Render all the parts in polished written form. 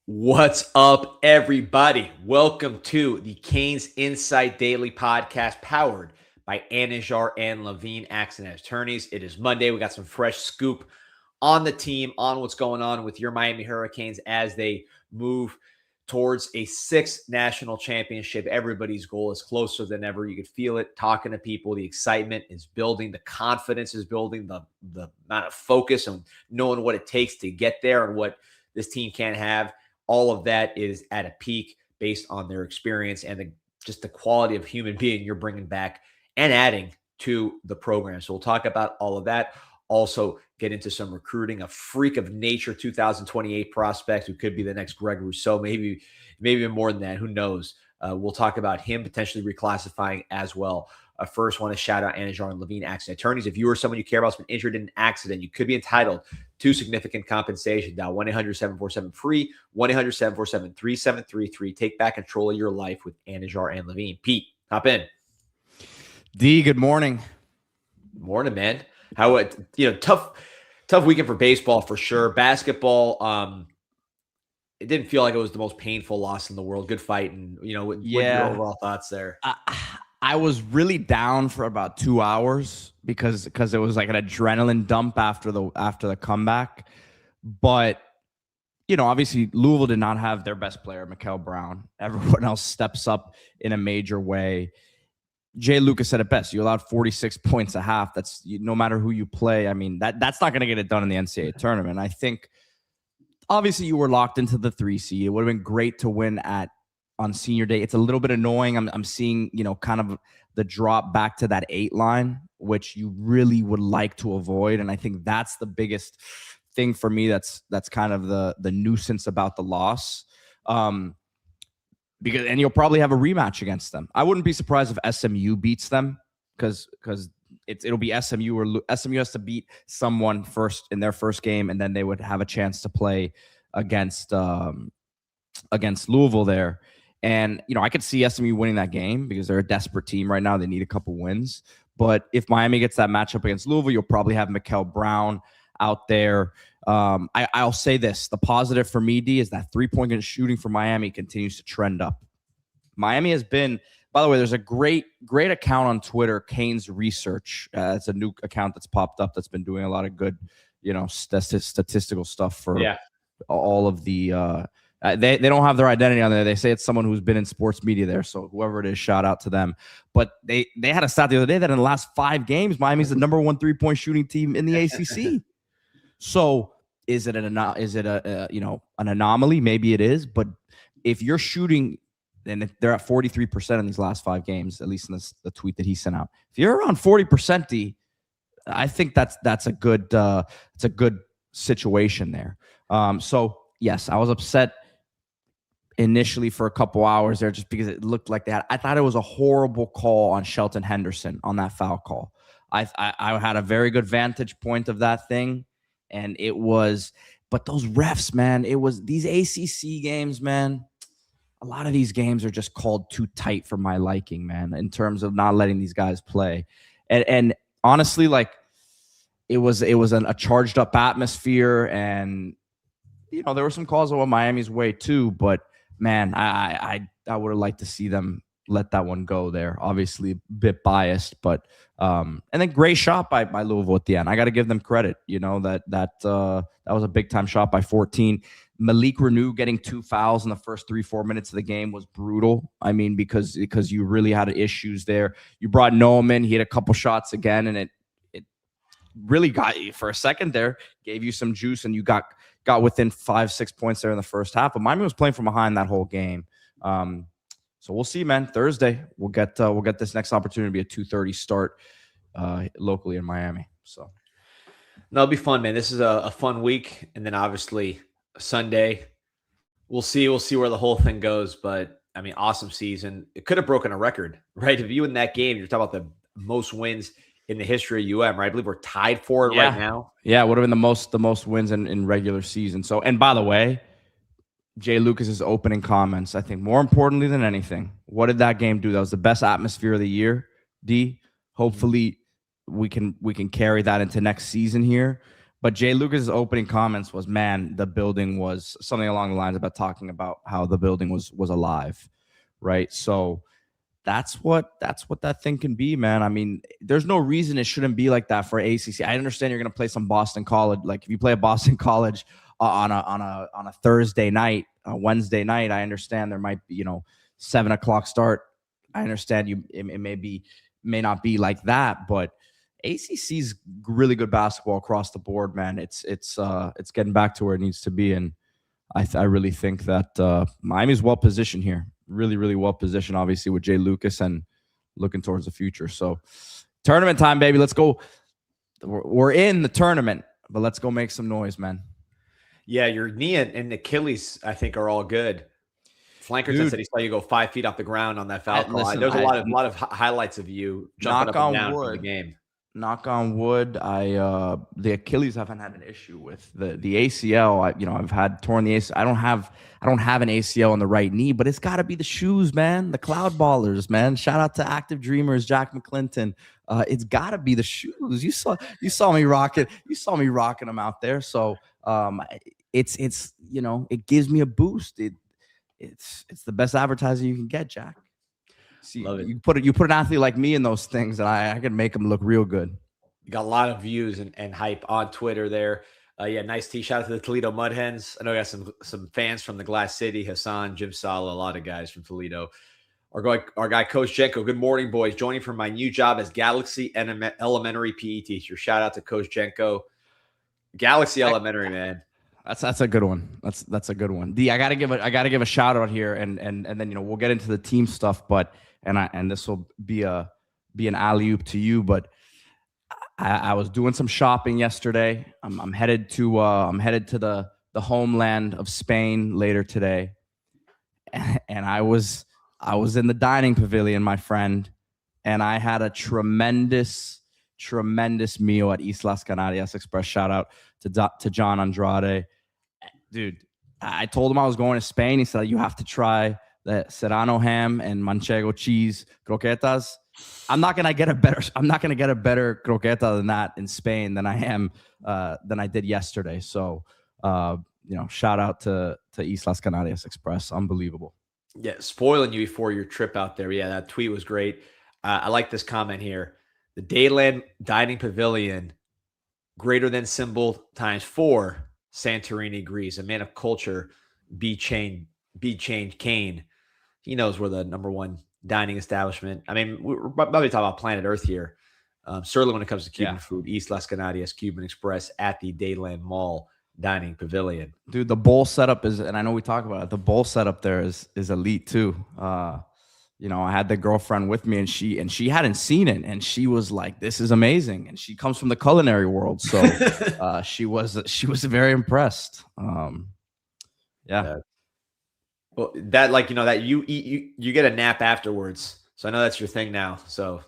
What's up, everybody? Welcome to the CanesInSight Daily podcast powered by Anijar and Levine Accident Attorneys. It is Monday. We got some fresh scoop on the team, on what's going on with your Miami Hurricanes as they move towards a sixth national championship. Everybody's goal is closer than ever. You could feel it talking to people. The excitement is building. The confidence is building. The amount of focus and knowing what it takes to get there and what this team can have. All of that is at a peak based on their experience and just the quality of human being you're bringing back and adding to the program. So we'll talk about all of that. Also get into some recruiting, a freak of nature 2028 prospect who could be the next Greg Rousseau, maybe even more than that. Who knows? We'll talk about him potentially reclassifying as well. First, want to shout out Anijar and Levine Accident Attorneys. If you or someone you care about has been injured in an accident, you could be entitled to significant compensation. Dial 1-800-747-FREE, 1-800-747-3733. Take back control of your life with Anijar and Levine. Pete, hop in. D, good morning. Morning, man. How tough weekend for baseball for sure. Basketball, it didn't feel like it was the most painful loss in the world. Good fight, and what are your overall thoughts there? I was really down for about 2 hours because it was like an adrenaline dump after the comeback. But obviously Louisville did not have their best player, Mikael Brown. Everyone else steps up in a major way. Jay Lucas said it best. You allowed 46 points a half. That's no matter who you play. I mean, that's not going to get it done in the NCAA tournament. I think obviously you were locked into the 3 seed. It would have been great to win on senior day. It's a little bit annoying. I'm seeing, kind of the drop back to that 8 line, which you really would like to avoid. And I think that's the biggest thing for me. That's kind of the nuisance about the loss. Because you'll probably have a rematch against them. I wouldn't be surprised if SMU beats them because it'll be SMU or SMU has to beat someone first in their first game, and then they would have a chance to play against Louisville there. And I could see SMU winning that game because they're a desperate team right now. They need a couple wins. But if Miami gets that matchup against Louisville, you'll probably have Mikael Brown out there. I'll say this. The positive for me, D, is that 3-point shooting for Miami continues to trend up. Miami has been, by the way, there's a great account on Twitter, Canes Research. It's a new account that's popped up that's been doing a lot of good, statistical stuff for all of the they don't have their identity on there. They say it's someone who's been in sports media there. So whoever it is, shout out to them. But they had a stat the other day that in the last 5 games, Miami's the number 1 3-point shooting team in the ACC. So is it an anomaly? Maybe it is. But if you're shooting, and they're at 43% in these last 5 games, at least in the tweet that he sent out. If you're around 40%, D, I think that's a good it's a good situation there. So yes, I was upset initially for a couple hours there just because it looked like I thought it was a horrible call on Shelton Henderson on that foul call. I had a very good vantage point of that thing. And it was, but those refs, man, it was these ACC games, man. A lot of these games are just called too tight for my liking, man, in terms of not letting these guys play. And honestly, like it was a charged up atmosphere, and there were some calls that went Miami's way too. But man, I would have liked to see them let that one go there. Obviously, a bit biased, but and then great shot by Louisville at the end. I got to give them credit. That was a big time shot by 14. Malik Renew getting 2 fouls in the first 3-4 minutes of the game was brutal. I mean, because you really had issues there. You brought Noam in. He had a couple shots again, and it really got you for a second there, gave you some juice, and you got within 5-6 points there in the first half. But Miami was playing from behind that whole game. So we'll see, man. Thursday, we'll get this next opportunity to be a 2:30 start locally in Miami. So That'll be fun, man. This is a fun week, and then obviously Sunday, we'll see where the whole thing goes. But I mean, awesome season. It could have broken a record, right? If you in that game, you're talking about the most wins in the history of UM, right? I believe we're tied for it right now. Yeah, it would have been the most wins in regular season. So, and by the way, Jay Lucas's opening comments, I think more importantly than anything, what did that game do? That was the best atmosphere of the year, D. Hopefully we can carry that into next season here. But Jay Lucas's opening comments was, man, the building was something along the lines about talking about how the building was alive, right? So that's what that thing can be, man. I mean, there's no reason it shouldn't be like that for ACC. I understand you're going to play some Boston College. Like if you play a Boston College on a Thursday night, a Wednesday night, I understand there might be 7 o'clock start. I understand it may not be like that, but ACC's really good basketball across the board, man. It's getting back to where it needs to be, and I really think that Miami's well positioned here. Really, really well positioned, obviously, with Jay Lucas and looking towards the future. So tournament time, baby. Let's go. We're in the tournament, but let's go make some noise, man. Yeah, your knee and Achilles, I think, are all good. Flankerton said he saw you go 5 feet off the ground on that foul call. There's a lot of highlights of you jumping up and down from the game. Knock on wood. The Achilles haven't had an issue with the ACL. I've had torn the ACL. I don't have an ACL on the right knee, but it's got to be the shoes, man. The Cloud Ballers, man. Shout out to Active Dreamers, Jack McClinton. It's got to be the shoes. You saw me rocking. You saw me rocking them out there. So it gives me a boost. It's the best advertising you can get, Jack. See, you put an athlete like me in those things, and I can make them look real good. You got a lot of views and hype on Twitter there. Yeah, nice tee. Shout out to the Toledo Mud Hens. I know you got some fans from the Glass City, Hassan, Jim Sala, a lot of guys from Toledo. Our guy, Coach Jenko. Good morning, boys. Joining from my new job as Galaxy Elementary PE teacher. Shout out to Coach Jenko. Galaxy Elementary, man. That's a good one. That's a good one. I gotta give a shout out here, and then we'll get into the team stuff, but and this will be an alley-oop to you, but I was doing some shopping yesterday. I'm headed to the homeland of Spain later today, and I was in the dining pavilion, my friend, and I had a tremendous meal at Islas Canarias Express. Shout out to John Andrade. Dude, I told him I was going to Spain. He said, you have to try the Serrano ham and manchego cheese croquetas. I'm not gonna get a better croqueta than that in Spain than I did yesterday. So shout out to Islas Canarias Express. Unbelievable. Yeah, spoiling you before your trip out there. Yeah, that tweet was great. I like this comment here. The Dayland Dining Pavilion, greater than symbol times 4, Santorini, Greece. A man of culture, B. Chain Kane. He knows we're the number one dining establishment. I mean, we're probably talking about planet Earth here. Certainly when it comes to Cuban food, East Las Canarias Cuban Express at the Dayland Mall Dining Pavilion. Dude, the bowl setup is, and I know we talk about it, the bowl setup there is elite too. I had the girlfriend with me, and she hadn't seen it, and she was like, "This is amazing," and she comes from the culinary world, so she was very impressed. Yeah. Well, that that you eat, you get a nap afterwards, so I know that's your thing now. So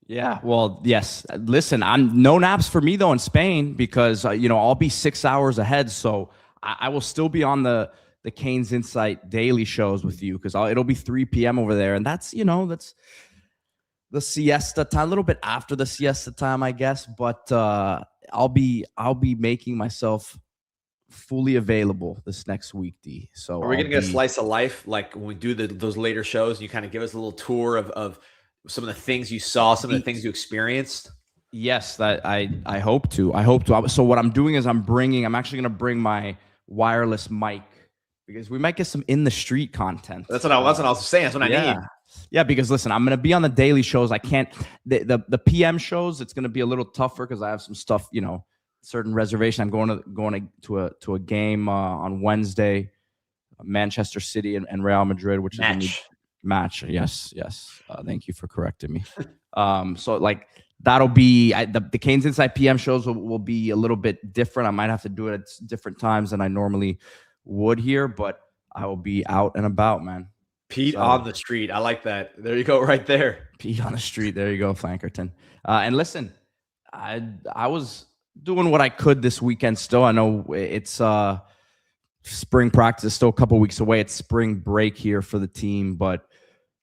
yeah, well, yes. Listen, I'm no naps for me though in Spain because I'll be 6 hours ahead, so I will still be on the CanesInSight Daily shows with you because it'll be 3 p.m. over there, and that's the siesta time, a little bit after the siesta time, I guess. But I'll be making myself fully available this next week, D. So are we gonna get a slice of life like when we do those later shows? And you kind of give us a little tour of some of the things you saw, some of the things you experienced. Yes, that I hope to. So what I'm doing is I'm actually going to bring my wireless mic because we might get some in the street content. That's what I was saying. That's what I need. Yeah, because listen, I'm going to be on the daily shows. I can't the PM shows. It's going to be a little tougher because I have some stuff, certain reservation. I'm going to a game on Wednesday, Manchester City and Real Madrid, which is match. Yes. Thank you for correcting me. So like that'll be the CanesInSight PM shows will be a little bit different. I might have to do it at different times than I normally would here, but I will be out and about, man. Pete on the street. I like that. There you go, right there. Pete on the street. There you go, Flankerton. And listen, I was doing what I could this weekend. Still, I know it's spring practice is still a couple weeks away. It's spring break here for the team, but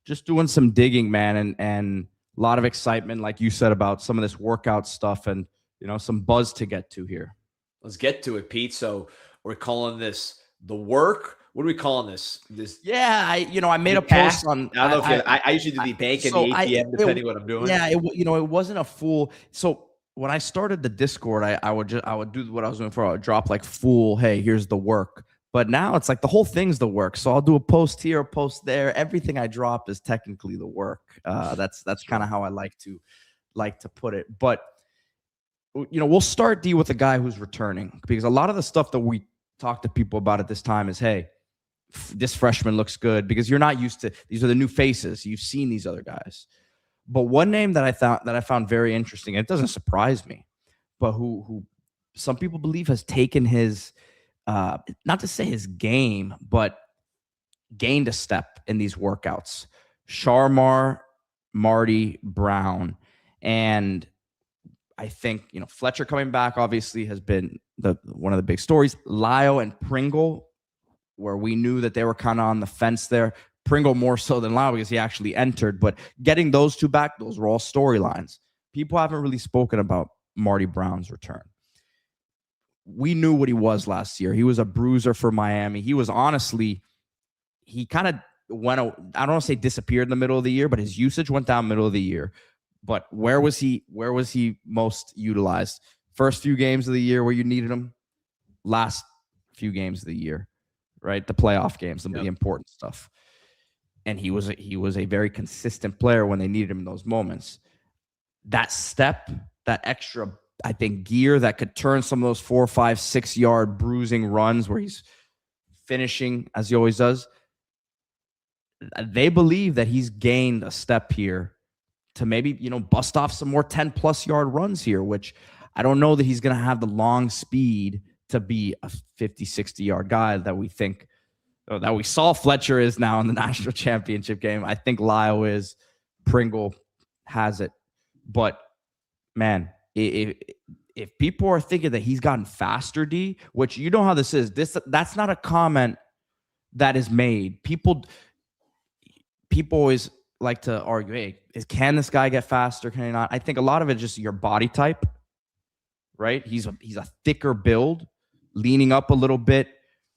just doing some digging, man, and a lot of excitement, like you said, about some of this workout stuff and some buzz to get to here. Let's get to it, Pete. So we're calling this the work. What are we calling this? Yeah, I made The a post task? on. I don't know if I usually do I the bank and so the I ATM depending what I'm doing. yeah, it wasn't a full. So when I started the Discord, I would do what I was doing for. I would drop like full. Hey, here's the work. But now it's like the whole thing's the work. So I'll do a post here, a post there. Everything I drop is technically the work. That's kind of how I like to put it. But we'll start D with a guy who's returning, because a lot of the stuff that we talk to people about at this time is, hey, this freshman looks good, because you're not used to, these are the new faces. You've seen these other guys. But one name that I found very interesting, and it doesn't surprise me, but who some people believe has taken his, not to say his game, but gained a step in these workouts. Sharmar Marty Brown. And I think, Fletcher coming back obviously has been one of the big stories. Lyle and Pringle, where we knew that they were kind of on the fence there. Pringle more so than Lyle because he actually entered. But getting those two back, those were all storylines. People haven't really spoken about Marty Brown's return. We knew what he was last year. He was a bruiser for Miami. He was honestly, he kind of went, I don't want to say disappeared in the middle of the year, but his usage went down middle of the year. But where was he most utilized? First few games of the year where you needed him, last few games of the year, right? The playoff games, the important stuff. And he was a very consistent player when they needed him in those moments. That step, that extra, I think, gear that could turn some of those 4, 5, 6 yard bruising runs where he's finishing as he always does. They believe that he's gained a step here to maybe, bust off some more 10+ yard runs here, which I don't know that he's going to have the long speed to be a 50, 60 yard guy that we think, that we saw Fletcher is now in the national championship game. I think Lyle is, Pringle has it. But man, if people are thinking that he's gotten faster, D, which you know how this is, that's not a comment that is made. People always like to argue, hey, can this guy get faster? Can he not? I think a lot of it is just your body type, right? He's a thicker build, leaning up a little bit,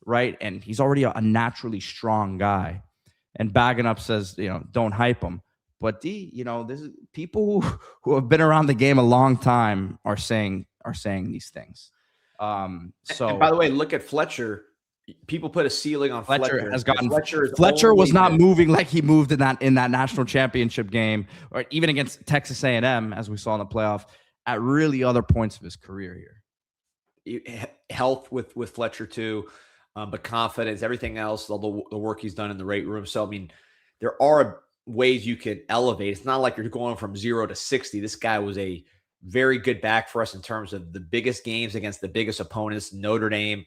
right? And he's already a naturally strong guy. And Bagging Up says, don't hype him. But D, this is people who have been around the game a long time are saying these things. And by the way, look at Fletcher. People put a ceiling on Fletcher. Fletcher was not moving like he moved in that national championship game, or even against Texas A&M, as we saw in the playoff, at really other points of his career here. Health with Fletcher too, but confidence, everything else, all the work he's done in the weight room. So, I mean, there are ways you can elevate. It's not like you're going from 0 to 60. This guy was a very good back for us in terms of the biggest games against the biggest opponents, Notre Dame,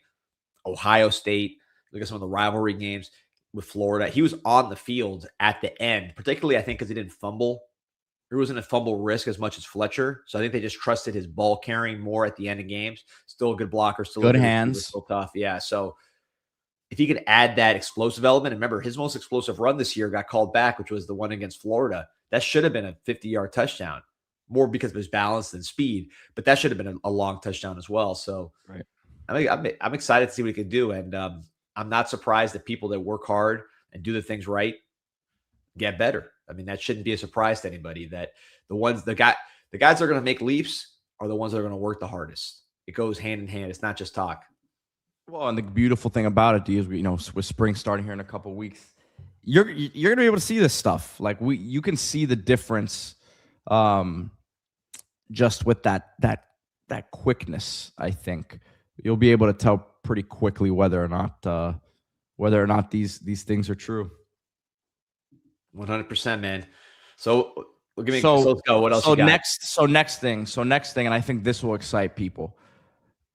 Ohio State. Look at some of the rivalry games with Florida. He was on the field at the end, particularly, I think, because he didn't fumble. He wasn't a fumble risk as much as Fletcher. So I think they just trusted his ball carrying more at the end of games. Still a good blocker. Still good hands. Still tough. Yeah. So if he could add that explosive element, and remember, his most explosive run this year got called back, which was the one against Florida. That should have been a 50-yard touchdown, more because of his balance than speed. But that should have been a long touchdown as well. So right. I'm excited to see what he can do. And I'm not surprised that people that work hard and do the things right get better. I mean, that shouldn't be a surprise to anybody, that the guys that are going to make leaps are the ones that are going to work the hardest. It goes hand in hand. It's not just talk. Well, and the beautiful thing about it, D, is with spring starting here in a couple of weeks, you're going to be able to see this stuff. Like you can see the difference, just with that quickness. I think you'll be able to tell pretty quickly whether or not these things are true. 100%, man. So let's go. What else you got? Next thing, and I think this will excite people.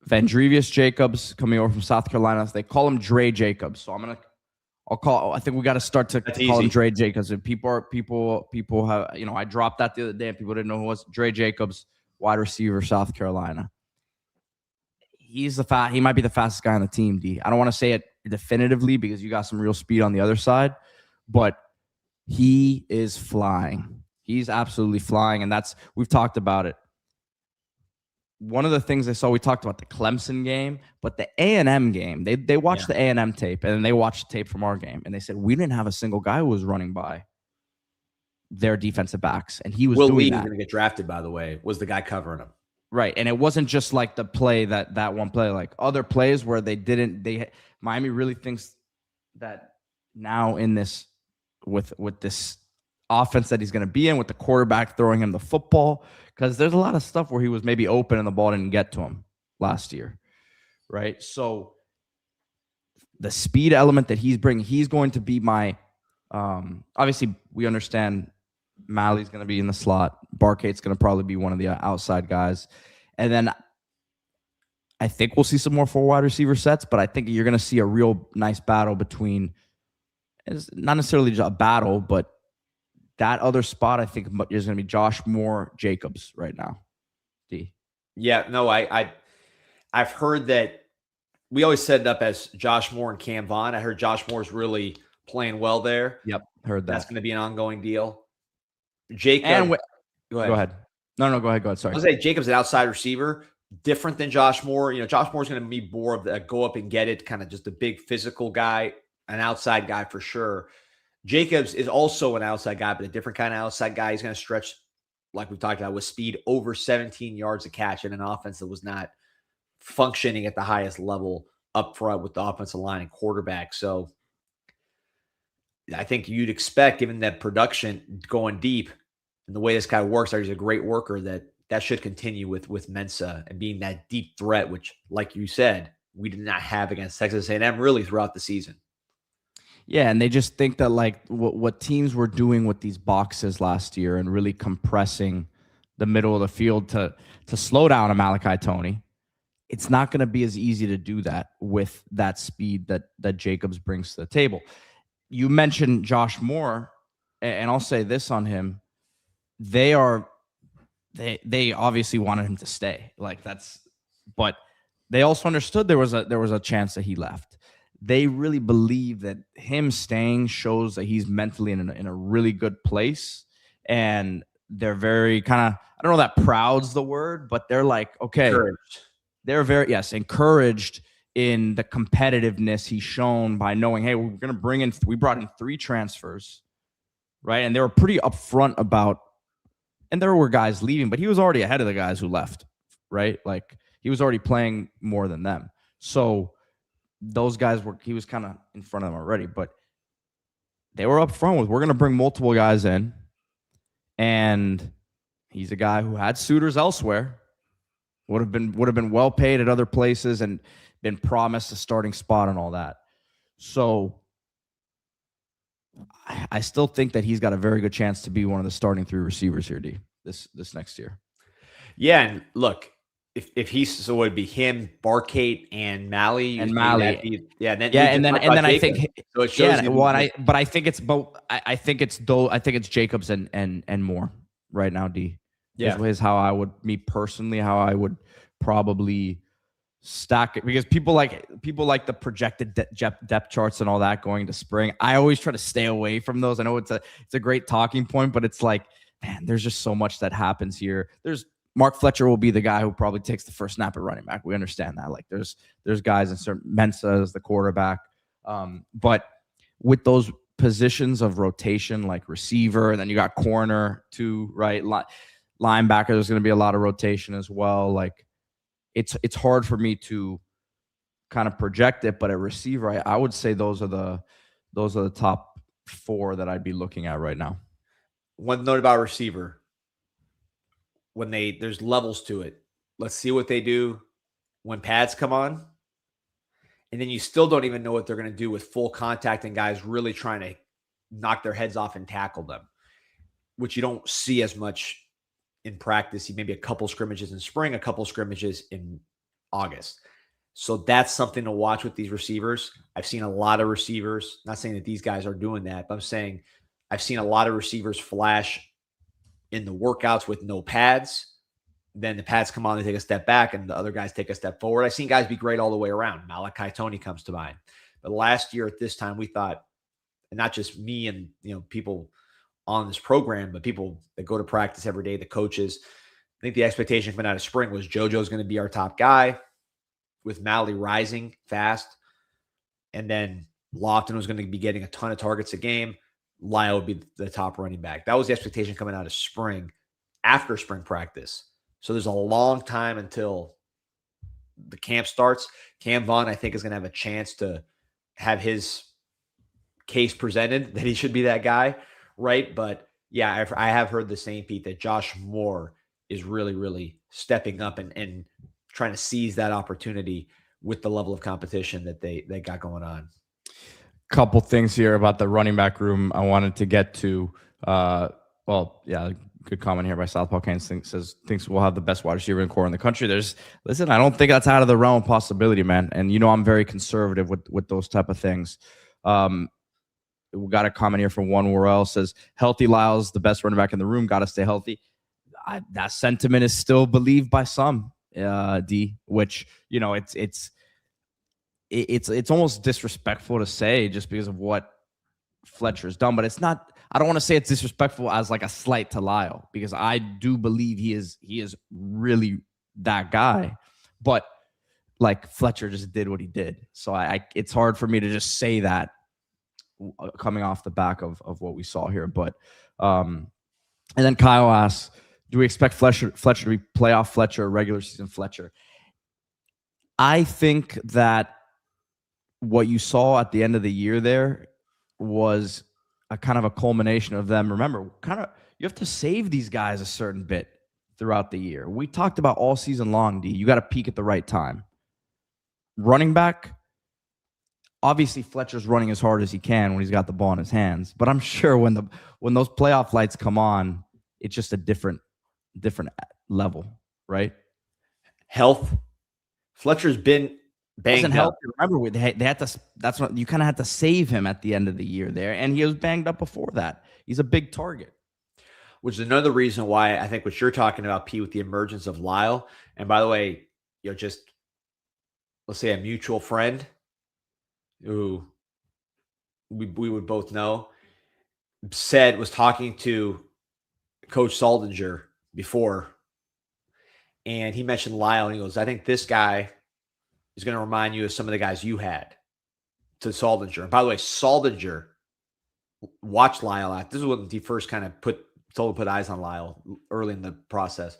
Vandrevius Jacobs coming over from South Carolina. They call him Dre Jacobs. So I think we got to start to call him Dre Jacobs. And people have, I dropped that the other day and people didn't know who it was. Dre Jacobs, wide receiver, South Carolina. He might be the fastest guy on the team, D. I don't want to say it definitively because you got some real speed on the other side, but he is flying. He's absolutely flying, and we've talked about it. one of the things I saw, we talked about the Clemson game, but the A&M game, they watched the A&M tape, and then they watched the tape from our game, and they said, we didn't have a single guy who was running by their defensive backs, and he was Will doing Lee, that. who's going to get drafted, by the way, was the guy covering him. Right, and it wasn't just like the play that one play, like other plays where Miami really thinks that now in this with this offense that he's going to be in, with the quarterback throwing him the football, because there's a lot of stuff where he was maybe open and the ball didn't get to him last year, right? So the speed element that he's bringing, he's going to be my obviously we understand Malley's going to be in the slot. Barcate's going to probably be one of the outside guys. And then I think we'll see some more 4 wide receiver sets, but I think you're going to see a real nice battle between, it's not necessarily just a battle, but that other spot, I think, is going to be Josh Moore, Jacobs right now. D. Yeah, no, I've heard that we always set it up as Josh Moore and Cam Vaughn. I heard Josh Moore's really playing well there. Yep, heard that. That's going to be an ongoing deal. Jacob, go ahead. No, go ahead. Sorry. I was say Jacob's an outside receiver, different than Josh Moore. You know, Josh Moore's going to be more of the go up and get it, kind of just a big physical guy, an outside guy for sure. Jacobs is also an outside guy, but a different kind of outside guy. He's going to stretch, like we talked about, with speed over 17 yards a catch in an offense that was not functioning at the highest level up front with the offensive line and quarterback. So I think you'd expect, given that production going deep and the way this guy works, he's a great worker, that should continue with Mensa and being that deep threat, which, like you said, we did not have against Texas A&M really throughout the season. Yeah, and they just think that like what teams were doing with these boxes last year and really compressing the middle of the field to slow down a Malachi Toney, it's not going to be as easy to do that with that speed that Jacobs brings to the table. You mentioned Josh Moore, and I'll say this on him. They obviously wanted him to stay. But they also understood there was a chance that he left. They really believe that him staying shows that he's mentally in a really good place. And they're very kind of, I don't know that proud's the word, but they're like, okay, encouraged. They're very, encouraged in the competitiveness he's shown by knowing, hey, we brought in 3 transfers, right? And they were pretty upfront about, and there were guys leaving, but he was already ahead of the guys who left, right? Like he was already playing more than them. So those guys he was kind of in front of them already, but they were upfront with, we're going to bring multiple guys in. And he's a guy who had suitors elsewhere, would have been well paid at other places and been promised a starting spot and all that. So I still think that he's got a very good chance to be one of the starting 3 receivers here, D, this next year. Yeah, and look, if so it would be him, Barcate, and Malley. And Malley. And then I think so it shows but I think it's both. I think it's Jacobs and Moore right now, D. Yeah. Is how I would, me personally, how I would probably stack it, because people like the projected depth charts and all that going to spring. I always try to stay away from those. I know it's a great talking point, but it's like, man, there's just so much that happens here. There's Mark Fletcher will be the guy who probably takes the first snap at running back. We understand that. Like there's guys in certain, Mensa as the quarterback. But with those positions of rotation, like receiver, and then you got corner too, right? Linebacker, there's going to be a lot of rotation as well. Like it's hard for me to kind of project it, but at receiver, I would say those are the top 4 that I'd be looking at right now. One note about receiver. When there's levels to it. Let's see what they do when pads come on. And then you still don't even know what they're going to do with full contact and guys really trying to knock their heads off and tackle them, which you don't see as much in practice. Maybe a couple scrimmages in spring, a couple scrimmages in August. So that's something to watch with these receivers. I've seen a lot of receivers, not saying that these guys are doing that, but I'm saying I've seen a lot of receivers flash in the workouts with no pads. Then the pads come on, they take a step back, and the other guys take a step forward. I've seen guys be great all the way around. Malachi Toney comes to mind. But last year at this time, we thought, and not just me and people on this program, but people that go to practice every day, the coaches, think the expectation coming out of spring was JoJo's going to be our top guy, with Malley rising fast. And then Lofton was going to be getting a ton of targets a game. Lyle would be the top running back. That was the expectation coming out of spring, after spring practice. So there's a long time until the camp starts. Cam Vaughn, I think, is going to have a chance to have his case presented that he should be that guy, right? But yeah, I have heard the same, Pete, that Josh Moore is really, really stepping up and trying to seize that opportunity with the level of competition that they got going on. Couple things here about the running back room I wanted to get to. Good comment here by Southpaw Canes thinks we'll have the best wide receiver core in the country. I don't think that's out of the realm of possibility, man. And I'm very conservative with those type of things. We got a comment here from One Worrell, says healthy Lyle's the best running back in the room. Got to stay healthy. That sentiment is still believed by some, D. Which it's almost disrespectful to say just because of what Fletcher's done, but it's not. I don't want to say it's disrespectful as like a slight to Lyle, because I do believe he is really that guy, but like Fletcher just did what he did. So it's hard for me to just say that coming off the back of what we saw here. But and then Kyle asks, do we expect Fletcher to be playoff Fletcher or regular season Fletcher? I think that what you saw at the end of the year there was a kind of a culmination of them. Remember, you have to save these guys a certain bit throughout the year. We talked about all season long, D. You got to peak at the right time. Running back, obviously Fletcher's running as hard as he can when he's got the ball in his hands. But I'm sure when those playoff lights come on, it's just a different level, right? Health. Fletcher's been banged up. Remember, they had to. That's what you kind of had to save him at the end of the year there, and he was banged up before that. He's a big target, which is another reason why I think what you're talking about, Pete, with the emergence of Lyle. And by the way, just let's say a mutual friend who we would both know was talking to Coach Saldinger before, and he mentioned Lyle, and he goes, "I think this guy is going to remind you of some of the guys you had," to Saldinger. And by the way, Saldinger watched Lyle out. This is when he first kind of told to put eyes on Lyle early in the process.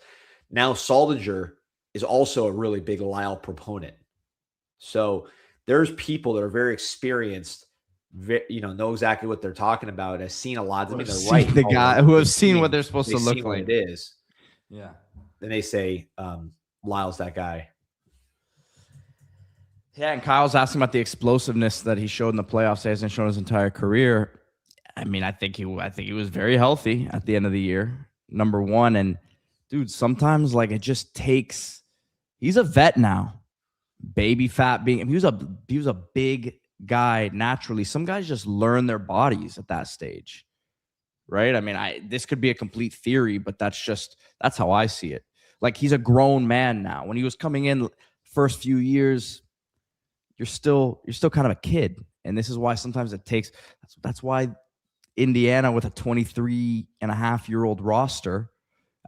Now Saldinger is also a really big Lyle proponent. So there's people that are very experienced, know exactly what they're talking about. I've seen a lot. I mean, they're right. The guy who have seen what they're supposed to look like. It is. Yeah. Then they say Lyle's that guy. Yeah, and Kyle's asking about the explosiveness that he showed in the playoffs. He hasn't shown his entire career. I mean, I think he was very healthy at the end of the year, number one. And dude, sometimes like it just takes. He's a vet now, baby fat. He was a big guy naturally. Some guys just learn their bodies at that stage, right? I mean, this could be a complete theory, but that's how I see it. Like he's a grown man now. When he was coming in, first few years, you're still kind of a kid. And this is why sometimes it takes, that's why Indiana with a 23-and-a-half-year-old roster,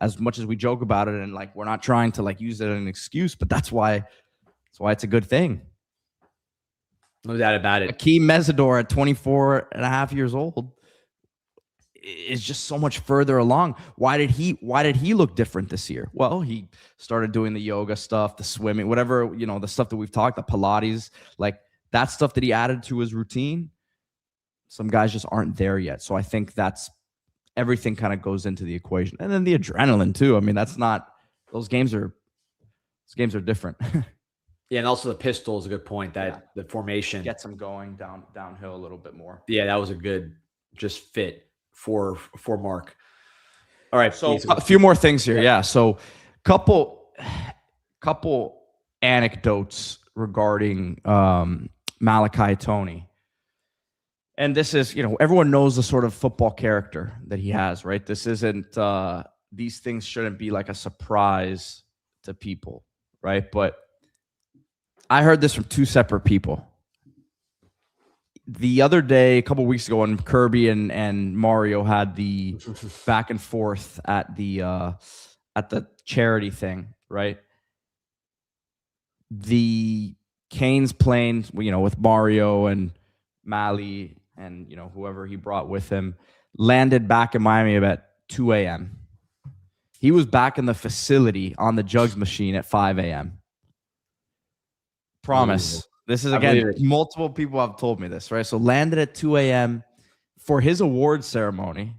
as much as we joke about it, and like, we're not trying to like use it as an excuse, but that's why it's a good thing. No doubt about it. Akeem Mesidor at 24-and-a-half years old is just so much further along. Why did he look different this year? Well, he started doing the yoga stuff, the swimming, whatever, the stuff that we've talked, the Pilates, like that stuff that he added to his routine. Some guys just aren't there yet. So I think that's everything kind of goes into the equation. And then the adrenaline too. I mean, those games are different. Yeah, and also the pistol is a good point. That the formation gets them going downhill a little bit more. Yeah, that was a good just fit for Mark. All right, so a few more things here. Yeah, so couple anecdotes regarding Malachi Tony. And this is, everyone knows the sort of football character that he has, right? This isn't, these things shouldn't be like a surprise to people, right? But I heard this from two separate people. The other day, a couple weeks ago, when Kirby and Mario had the back and forth at the at the charity thing, right? The Canes plane, with Mario and Mally and whoever he brought with him, landed back in Miami about 2 a.m. He was back in the facility on the jugs machine at 5 a.m. Promise. This is, again, multiple people have told me this, right? So landed at 2 a.m. for his award ceremony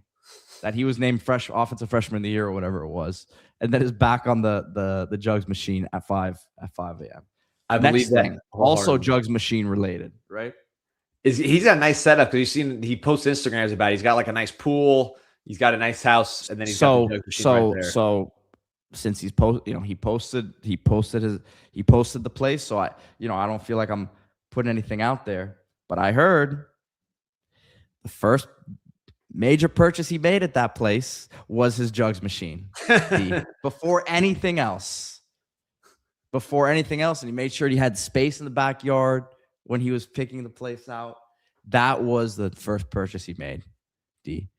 that he was named offensive freshman of the year or whatever it was, and then is back on the jugs machine at 5 a.m. I believe that. Also jugs machine related, right? He's got a nice setup, because he posts Instagrams about it. He's got like a nice pool, he's got a nice house, and then he's got the jug machine right there. So since he posted the place, so I don't feel like I'm putting anything out there, but I heard the first major purchase he made at that place was his jugs machine. Before anything else, and he made sure he had space in the backyard when he was picking the place out. That was the first purchase he made, D.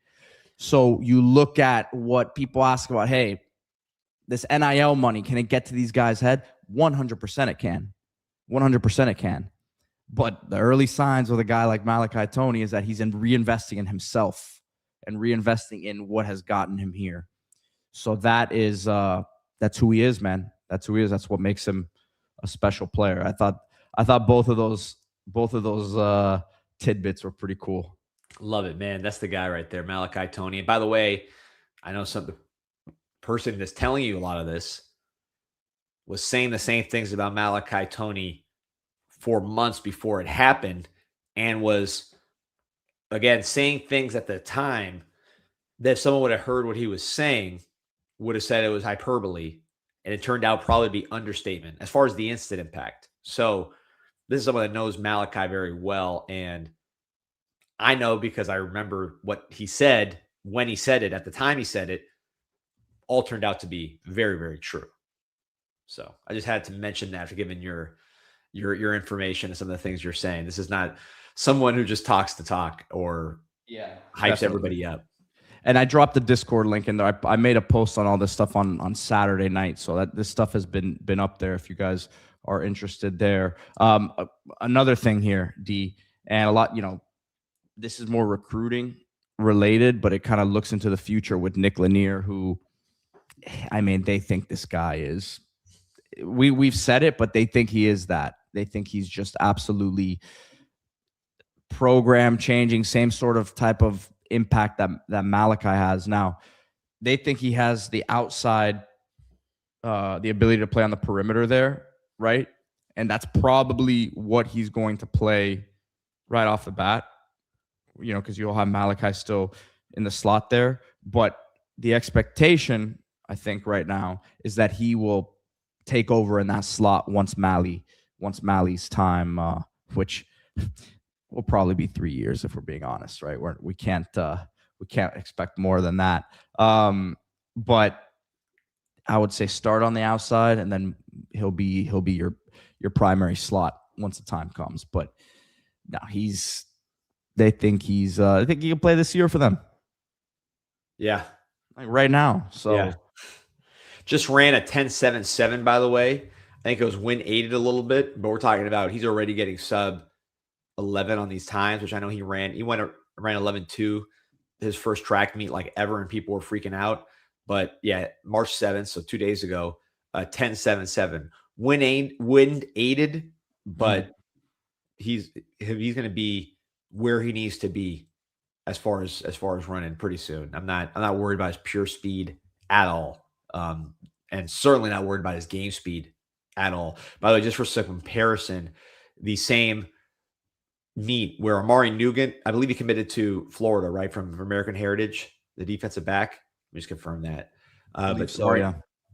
So you look at what people ask about, hey, this NIL money, can it get to these guys' head? 100% it can. 100% it can. But the early signs with a guy like Malachi Tony is that he's reinvesting in himself and reinvesting in what has gotten him here. So that's who he is, man. That's who he is. That's what makes him a special player. I thought both of those tidbits were pretty cool. Love it, man. That's the guy right there, Malachi Tony. And by the way, I know the person that's telling you a lot of this was saying the same things about Malachi Tony for months before it happened, and was, again, saying things at the time that if someone would have heard what he was saying, would have said it was hyperbole, and it turned out probably to be understatement as far as the instant impact. So this is someone that knows Malachi very well, and I know because I remember what he said when he said it, at the time he said it, all turned out to be very, very true. So I just had to mention that, for giving your information and some of the things you're saying. This is not someone who just talks to talk or hypes everybody up. And I dropped the Discord link in there. I made a post on all this stuff on Saturday night, so that this stuff has been up there if you guys are interested there. Another thing here, D, and a lot, this is more recruiting related, but it kind of looks into the future with Nick Lanier, who, I mean, they think this guy is, we've said it, but they think he is that. They think he's just absolutely program changing, same sort of type of impact that Malachi has. Now, they think he has the outside, the ability to play on the perimeter there, right? And that's probably what he's going to play right off the bat, because you'll have Malachi still in the slot there. But the expectation, I think, right now is that he will take over in that slot once Mally's time, which will probably be 3 years if we're being honest, right? We can't expect more than that. But I would say start on the outside, and then he'll be your primary slot once the time comes. But no, they think he can play this year for them. Yeah. Like right now. So yeah. Just ran a 10.77, by the way. I think it was win aided a little bit, but we're talking about he's already getting sub 11 on these times, which I know he ran 11.2 his first track meet like ever, and people were freaking out. But yeah, March 7th, so 2 days ago, 10.77. Wind aided, but he's going to be where he needs to be as far as running pretty soon. I'm not worried about his pure speed at all. And certainly not worried about his game speed at all. By the way, just for some comparison, the same meet where Amari Nugent, I believe he committed to Florida, right, from American Heritage, the defensive back. Let me just confirm that. But sorry,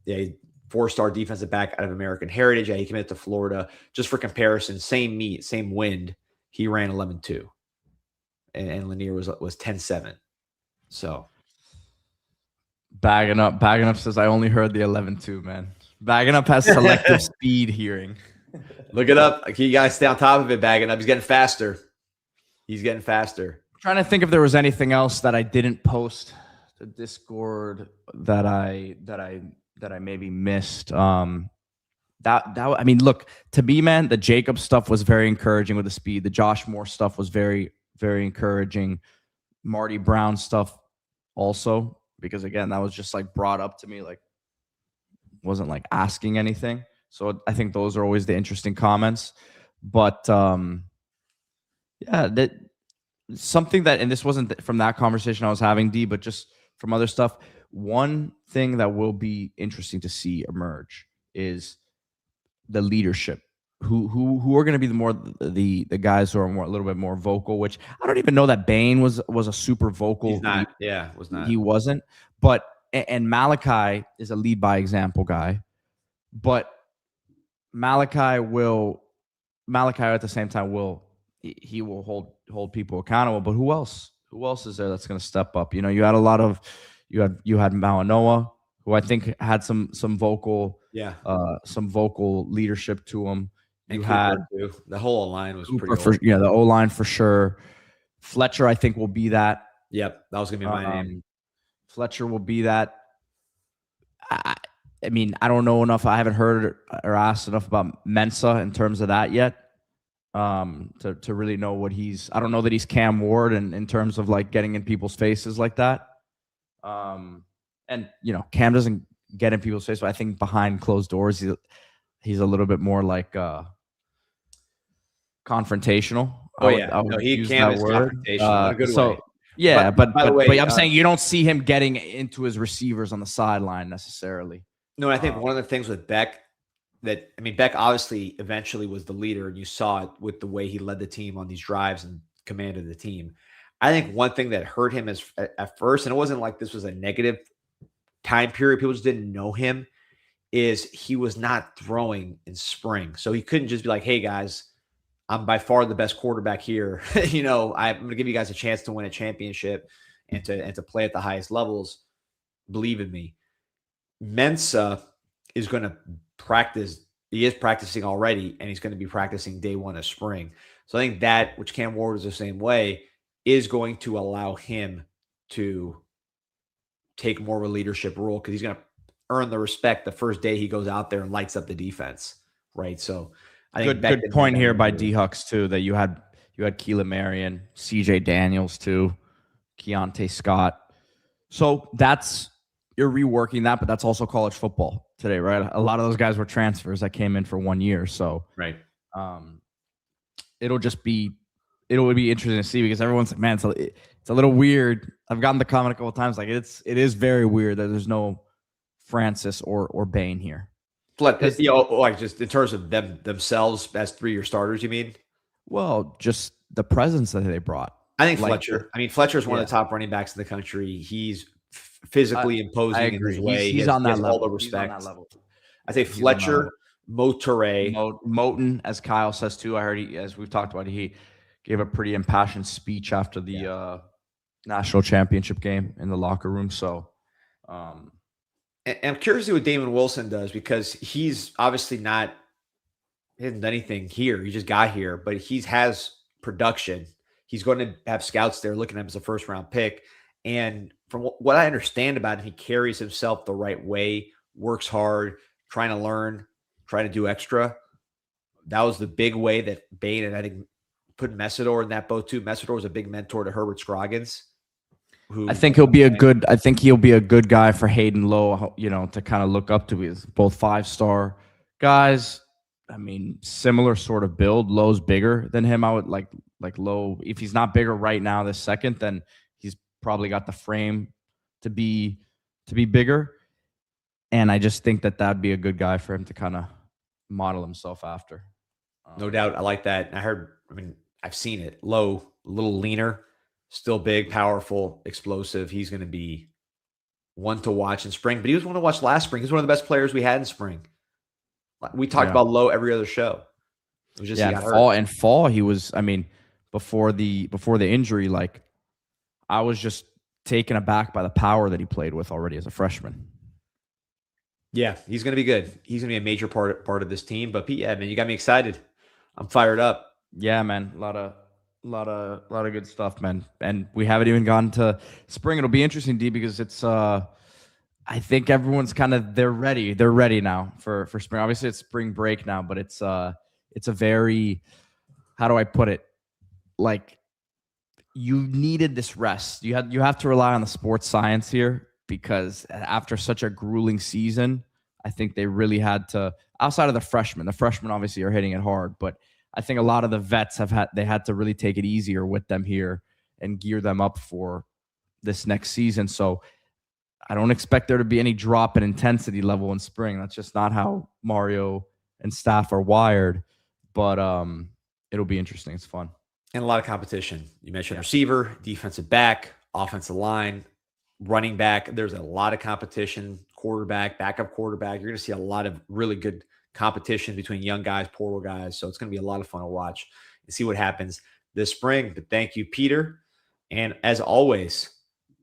yeah, 4-star defensive back out of American Heritage. Yeah, he committed to Florida. Just for comparison, same meet, same wind, he ran 11.2, and Lanier was 10.7. So bagging up says I only heard the 11.2, man. Bagging up has selective speed hearing. Look it up. You guys stay on top of it. Bagging up. He's getting faster. I'm trying to think if there was anything else that I didn't post to Discord that I that I maybe missed. I mean, look, to me, man, the Jacob stuff was very encouraging with the speed. The Josh Moore stuff was very, very encouraging. Marty Brown stuff also, because again, that was just like brought up to me, like wasn't like asking anything. So I think those are always the interesting comments. But yeah, that something that, and this wasn't from that conversation I was having, D, but just from other stuff. One thing that will be interesting to see emerge is the leadership. Who are going to be the guys who are a little bit more vocal? Which I don't even know that Bane was a super vocal. He's not. Yeah, was not. He wasn't. But and Malachi is a lead by example guy. But Malachi at the same time will hold people accountable. But who else? Who else is there that's going to step up? You had a lot of you had Mawanoa, who I think had some vocal leadership to him. You had the whole line was pretty old. The O line for sure. Fletcher, I think, will be that. Yep, that was gonna be my name. Fletcher will be that. I mean, I don't know enough. I haven't heard or asked enough about Mensa in terms of that yet. To really know what he's. I don't know that he's Cam Ward in terms of like getting in people's faces like that. And Cam doesn't get in people's face, but I think behind closed doors, he's a little bit more like confrontational. Cam is confrontational in a good way. Yeah, but I'm saying you don't see him getting into his receivers on the sideline necessarily. No, I think one of the things with Beck Beck obviously eventually was the leader, and you saw it with the way he led the team on these drives and commanded the team. I think one thing that hurt him is at first, and it wasn't like this was a negative time period, people just didn't know him, is he was not throwing in spring. So he couldn't just be like, hey guys, I'm by far the best quarterback here. I'm going to give you guys a chance to win a championship and to play at the highest levels. Believe in me. Mensa is going to practice. He is practicing already, and he's going to be practicing day one of spring. So I think that, which Cam Ward is the same way, is going to allow him to take more of a leadership role because he's going to earn the respect the first day he goes out there and lights up the defense, right? So I think good point here by D-Hucks too, that you had Keelan Marion, CJ Daniels too, Keontae Scott. So you're reworking that, but that's also college football today, right? A lot of those guys were transfers that came in for 1 year. So right. It'll be interesting to see because everyone's like, man, it's a little weird. I've gotten the comment a couple of times, like it is very weird that there's no Francis or Bane here. Like just in terms of themselves as 3-year starters, you mean? Well, just the presence that they brought. I think Fletcher. Fletcher is one of the top running backs in the country. He's physically imposing in his way. He's on that level. All the respect. I say Fletcher, Motoré, Moten, as Kyle says too. I heard as we've talked about, he gave a pretty impassioned speech after the national championship game in the locker room. So, and I'm curious to see what Damon Wilson does because he's obviously he hasn't done anything here. He just got here, but he has production. He's going to have scouts there looking at him as a first-round pick. And from what I understand about him, he carries himself the right way, works hard, trying to learn, trying to do extra. That was the big way that Bane and I think put Messidor in that boat too. Messidor was a big mentor to Herbert Scroggins. I think he'll be a good guy for Hayden Lowe, to kind of look up to. He's both 5-star guys. I mean, similar sort of build. Lowe's bigger than him. I would like Lowe. If he's not bigger right now this second, then he's probably got the frame to be bigger. And I just think that that'd be a good guy for him to kind of model himself after. No doubt. I like that. I've seen it. Lowe, a little leaner, still big, powerful, explosive. He's going to be one to watch in spring, but he was one to watch last spring. He's one of the best players we had in spring. We talked about Lowe every other show. It was just in fall he was. Before the injury, like I was just taken aback by the power that he played with already as a freshman. Yeah, he's going to be good. He's going to be a major part of this team. But yeah, man, you got me excited. I'm fired up. Yeah, man, a lot of good stuff, man. And we haven't even gotten to spring. It'll be interesting, D, because it's I think everyone's they're ready. They're ready now for spring. Obviously, it's spring break now, but it's a very, how do I put it? Like, you needed this rest. You have to rely on the sports science here, because after such a grueling season, I think they really had to, outside of the freshmen. The freshmen obviously are hitting it hard, but I think a lot of the vets had to really take it easier with them here and gear them up for this next season. So I don't expect there to be any drop in intensity level in spring. That's just not how Mario and staff are wired. But it'll be interesting. It's fun. And a lot of competition. You mentioned receiver, defensive back, offensive line, running back. There's a lot of competition. Quarterback, backup quarterback. You're going to see a lot of really good competition between young guys, portal guys. So it's going to be a lot of fun to watch and see what happens this spring. But thank you, Peter. And as always,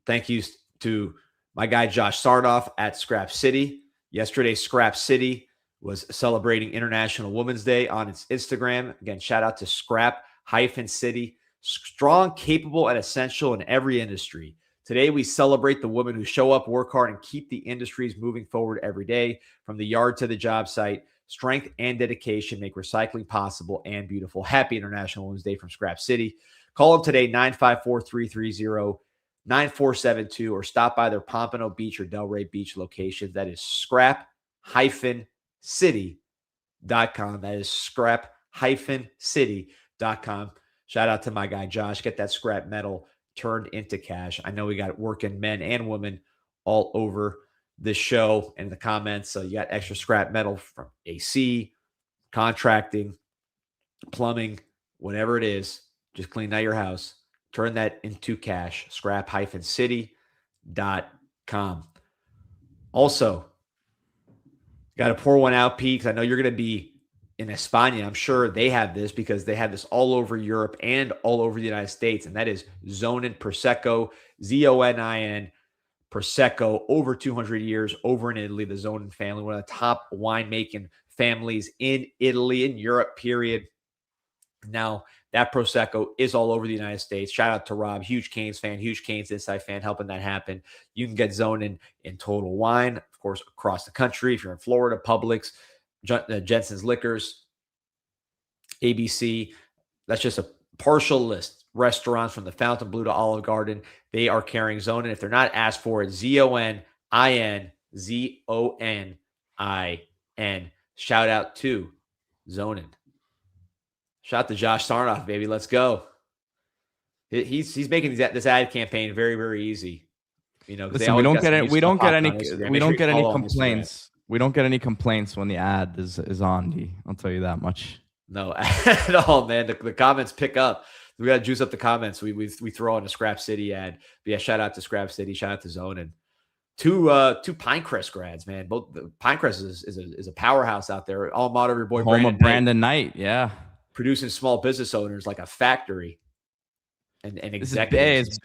thank you to my guy, Josh Sarnoff at Scrap City. Yesterday, Scrap City was celebrating International Women's Day on its Instagram. Again, shout out to Scrap-City. Strong, capable, and essential in every industry. Today, we celebrate the women who show up, work hard, and keep the industries moving forward every day. From the yard to the job site, strength and dedication make recycling possible and beautiful. Happy International Women's Day from Scrap City. Call them today, 954-330-9472, or stop by their Pompano Beach or Delray Beach locations. That is scrap-city.com. That is scrap-city.com. Shout out to my guy, Josh. Get that scrap metal turned into cash. I know we got working men and women all over this show and the comments. So you got extra scrap metal from AC, contracting, plumbing, whatever it is. Just clean out your house. Turn that into cash. Scrap-city.com. Also, got to pour one out, Pete, because I know you're going to be in España. I'm sure they have this because they have this all over Europe and all over the United States, and that is ZONIN Prosecco, ZONIN Prosecco, over 200 years over in Italy, the ZONIN family, one of the top winemaking families in Italy, in Europe, period. Now, that Prosecco is all over the United States. Shout out to Rob, huge Canes fan, huge CanesInSight fan, helping that happen. You can get ZONIN in Total Wine, of course, across the country. If you're in Florida, Publix, Jensen's Liquors, ABC. That's just a partial list. Restaurants from the Fontainebleau to Olive Garden, they are carrying ZONIN. If they're not asked for it, ZONIN, ZONIN. Shout out to ZONIN. Shout out to Josh Sarnoff, baby. Let's go. He's making this ad campaign very, very easy. You know, listen, we don't get any complaints. We don't get any complaints when the ad is on. I'll tell you that much. No, at all, man. The comments pick up. We got to juice up the comments. We throw on a Scrap City ad. But yeah, shout out to Scrap City. Shout out to ZONIN. Two Pinecrest grads, man. Both Pinecrest is a powerhouse out there. All mater of your boy home of Brandon Knight. Yeah, producing small business owners like a factory and executives.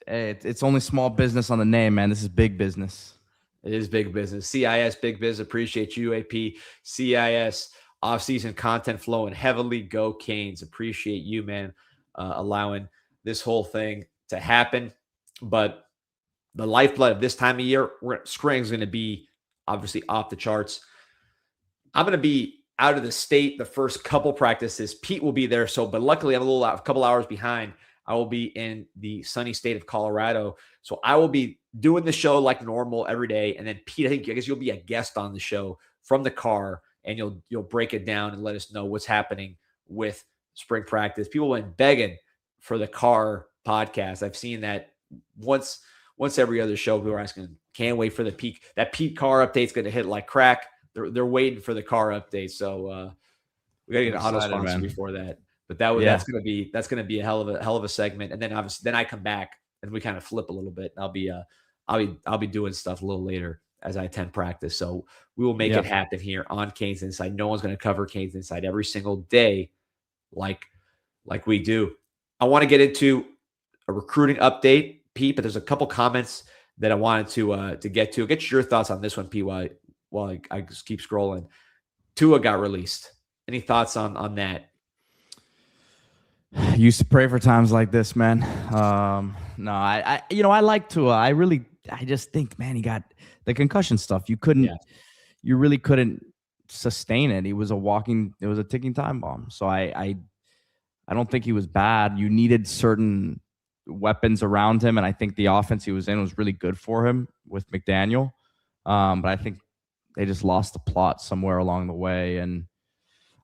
It's only small business on the name, man. This is big business. It is big business. CIS, big business. Appreciate you, AP. CIS, off-season content flowing heavily. Go Canes. Appreciate you, man, allowing this whole thing to happen. But the lifeblood of this time of year, spring is going to be obviously off the charts. I'm going to be out of the state the first couple practices. Pete will be there. But luckily I'm a couple hours behind. I will be in the sunny state of Colorado. So I will be doing the show like normal every day. And then Pete, I guess you'll be a guest on the show from the car, and you'll break it down and let us know what's happening with spring practice. People went begging for the car podcast. I've seen that once every other show. People are asking, can't wait for the Pete. That Pete car update's going to hit like crack. They're waiting for the car update. So we got to get an auto sponsor before that. But that's gonna be a hell of a segment. And then obviously then I come back and we kind of flip a little bit. And I'll be doing stuff a little later as I attend practice. So we will make it happen here on CanesInSight. No one's going to cover CanesInSight every single day like we do. I want to get into a recruiting update, Pete, but there's a couple comments that I wanted to get to. Get your thoughts on this one, Pete, while I just keep scrolling. Tua got released. Any thoughts on that? Used to pray for times like this, man. No, I like Tua. I just think, man, he got the concussion stuff. You really couldn't sustain it. It was a ticking time bomb. So I don't think he was bad. You needed certain weapons around him, and I think the offense he was in was really good for him with McDaniel. But I think they just lost the plot somewhere along the way, and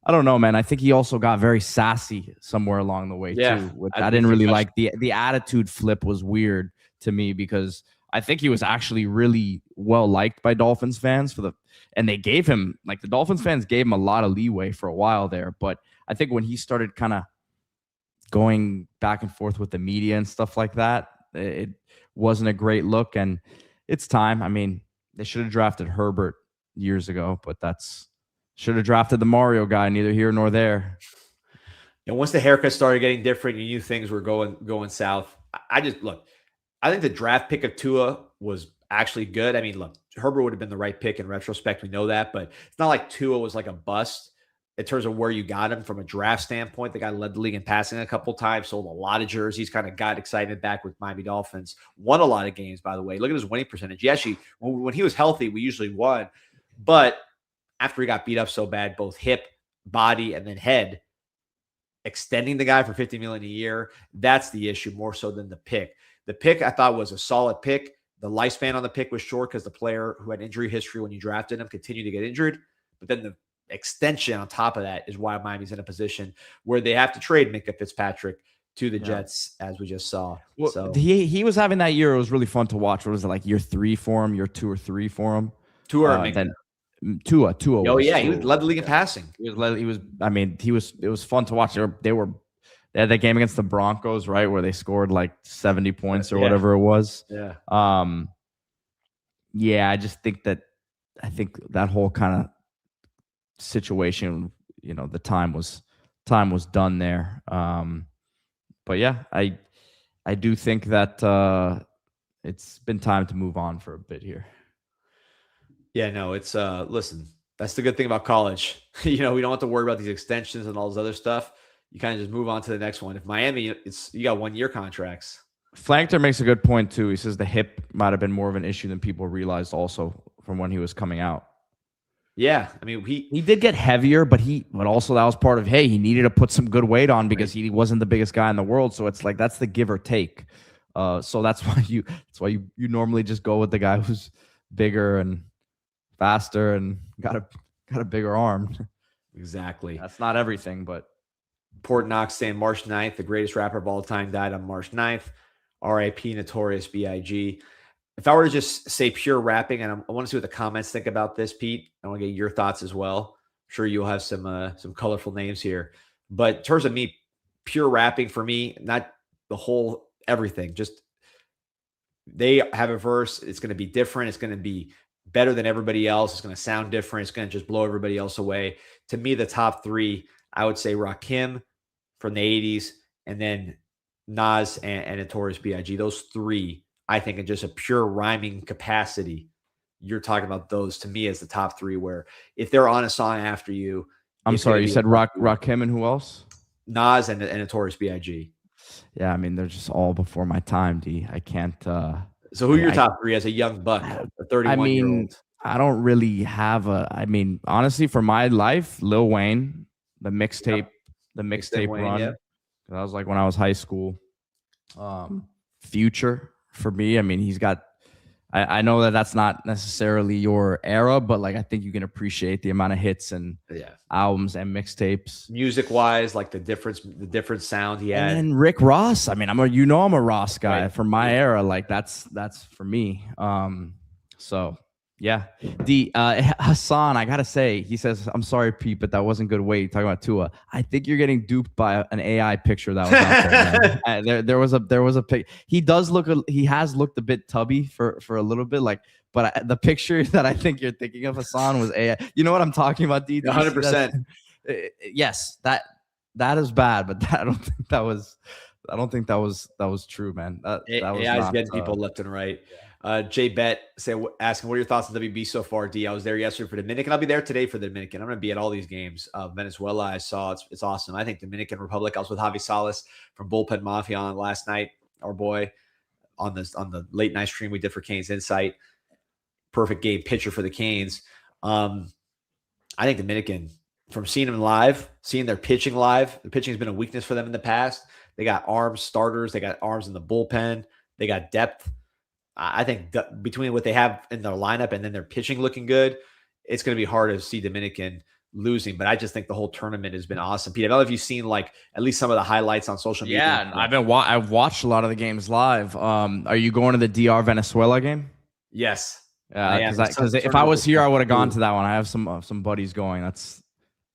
I don't know, man. I think he also got very sassy somewhere along the way too. Which I didn't really like. The attitude flip was weird to me because I think he was actually really well liked by Dolphins fans and they gave him the Dolphins fans gave him a lot of leeway for a while there. But I think when he started kind of going back and forth with the media and stuff like that, it wasn't a great look. And it's time. I mean, they should have drafted Herbert years ago, but should have drafted the Mario guy. Neither here nor there. And once the haircut started getting different, you knew things were going south. I think the draft pick of Tua was actually good. I mean, look, Herbert would have been the right pick in retrospect. We know that, but it's not like Tua was like a bust in terms of where you got him from a draft standpoint. The guy led the league in passing a couple times, sold a lot of jerseys, kind of got excited back with Miami Dolphins, won a lot of games, by the way. Look at his winning percentage. He actually, when he was healthy, we usually won. But after he got beat up so bad, both hip, body, and then head, extending the guy for $50 million a year, that's the issue more so than the pick. The pick I thought was a solid pick. The lifespan on the pick was short because the player who had injury history when you drafted him continued to get injured. But then the extension on top of that is why Miami's in a position where they have to trade Minka Fitzpatrick to the Jets, as we just saw. Well, so he was having that year. It was really fun to watch. What was it, like year 3 for him, year 2 or 3 for him? Tua. Oh yeah, he led the league in passing. It was fun to watch. They had that game against the Broncos, right, where they scored like 70 points or whatever it was. Yeah. I just think that whole kind of situation, the time was done there. But yeah, I do think that it's been time to move on for a bit here. Yeah, no, it's listen, that's the good thing about college. We don't have to worry about these extensions and all this other stuff. You kind of just move on to the next one. If Miami, you got 1-year contracts. Flankter makes a good point too. He says the hip might have been more of an issue than people realized also from when he was coming out. Yeah, I mean, he did get heavier, but also that was part of, he needed to put some good weight on because he wasn't the biggest guy in the world. So it's like that's the give or take. So that's why you normally just go with the guy who's bigger and faster and got a bigger arm. Exactly. That's not everything, but Port Knox saying March 9th, the greatest rapper of all time died on March 9th. R.I.P. Notorious B.I.G. If I were to just say pure rapping, and I want to see what the comments think about this, Pete. I want to get your thoughts as well. I'm sure you'll have some colorful names here. But in terms of me, pure rapping for me, not the whole everything. Just they have a verse. It's going to be different. It's going to be better than everybody else. It's going to sound different. It's going to just blow everybody else away. To me, the top 3, I would say Rakim from the 80s, and then Nas and Notorious B.I.G. Those 3, I think, in just a pure rhyming capacity, you're talking about those to me as the top 3, where if they're on a song after you. I'm sorry, you said Rakim and who else? Nas and Notorious B.I.G. Yeah, I mean, they're just all before my time, D. I can't. So who are your top 3 as a young buck, a 31-year-old? I don't really have honestly, for my life, Lil Wayne, the mixtape run. Yeah. That was like when I was high school. Future for me. I mean, he's got. I know that that's not necessarily your era, but like I think you can appreciate the amount of hits and albums and mixtapes. Music wise, like the different sound he had. And then Rick Ross. I mean, I'm a Ross guy from my era. Like that's for me. So yeah. The Hassan, I gotta say, he says, "I'm sorry, Pete, but that wasn't good weight." Talking about Tua, I think you're getting duped by an AI picture that was out there. there was a pic. He has looked a bit tubby for a little bit, but the picture that I think you're thinking of, Hassan, was AI. You know what I'm talking about, D? 100%. Yes, that is bad, but I don't think that was true, man. That was AI's getting people left and right. Jay Bet asking, what are your thoughts on WB so far, D? I was there yesterday for Dominican. I'll be there today for the Dominican. I'm going to be at all these games. Venezuela, I saw. It's awesome. I think Dominican Republic. I was with Javi Salas from Bullpen Mafia on last night, our boy, on the late night stream we did for CanesInSight. perfect game pitcher for the Canes. I think Dominican, from seeing them live, seeing their pitching live, the pitching has been a weakness for them in the past. They got arms starters. They got arms in the bullpen. They got depth. I think between what they have in their lineup and then their pitching looking good, it's going to be hard to see Dominican losing. But I just think the whole tournament has been awesome. Pete, I don't know if you've seen like at least some of the highlights on social media. Yeah, I've watched a lot of the games live. Are you going to the DR Venezuela game? Yes. Because if I was here, I would have gone to that one. I have some buddies going. That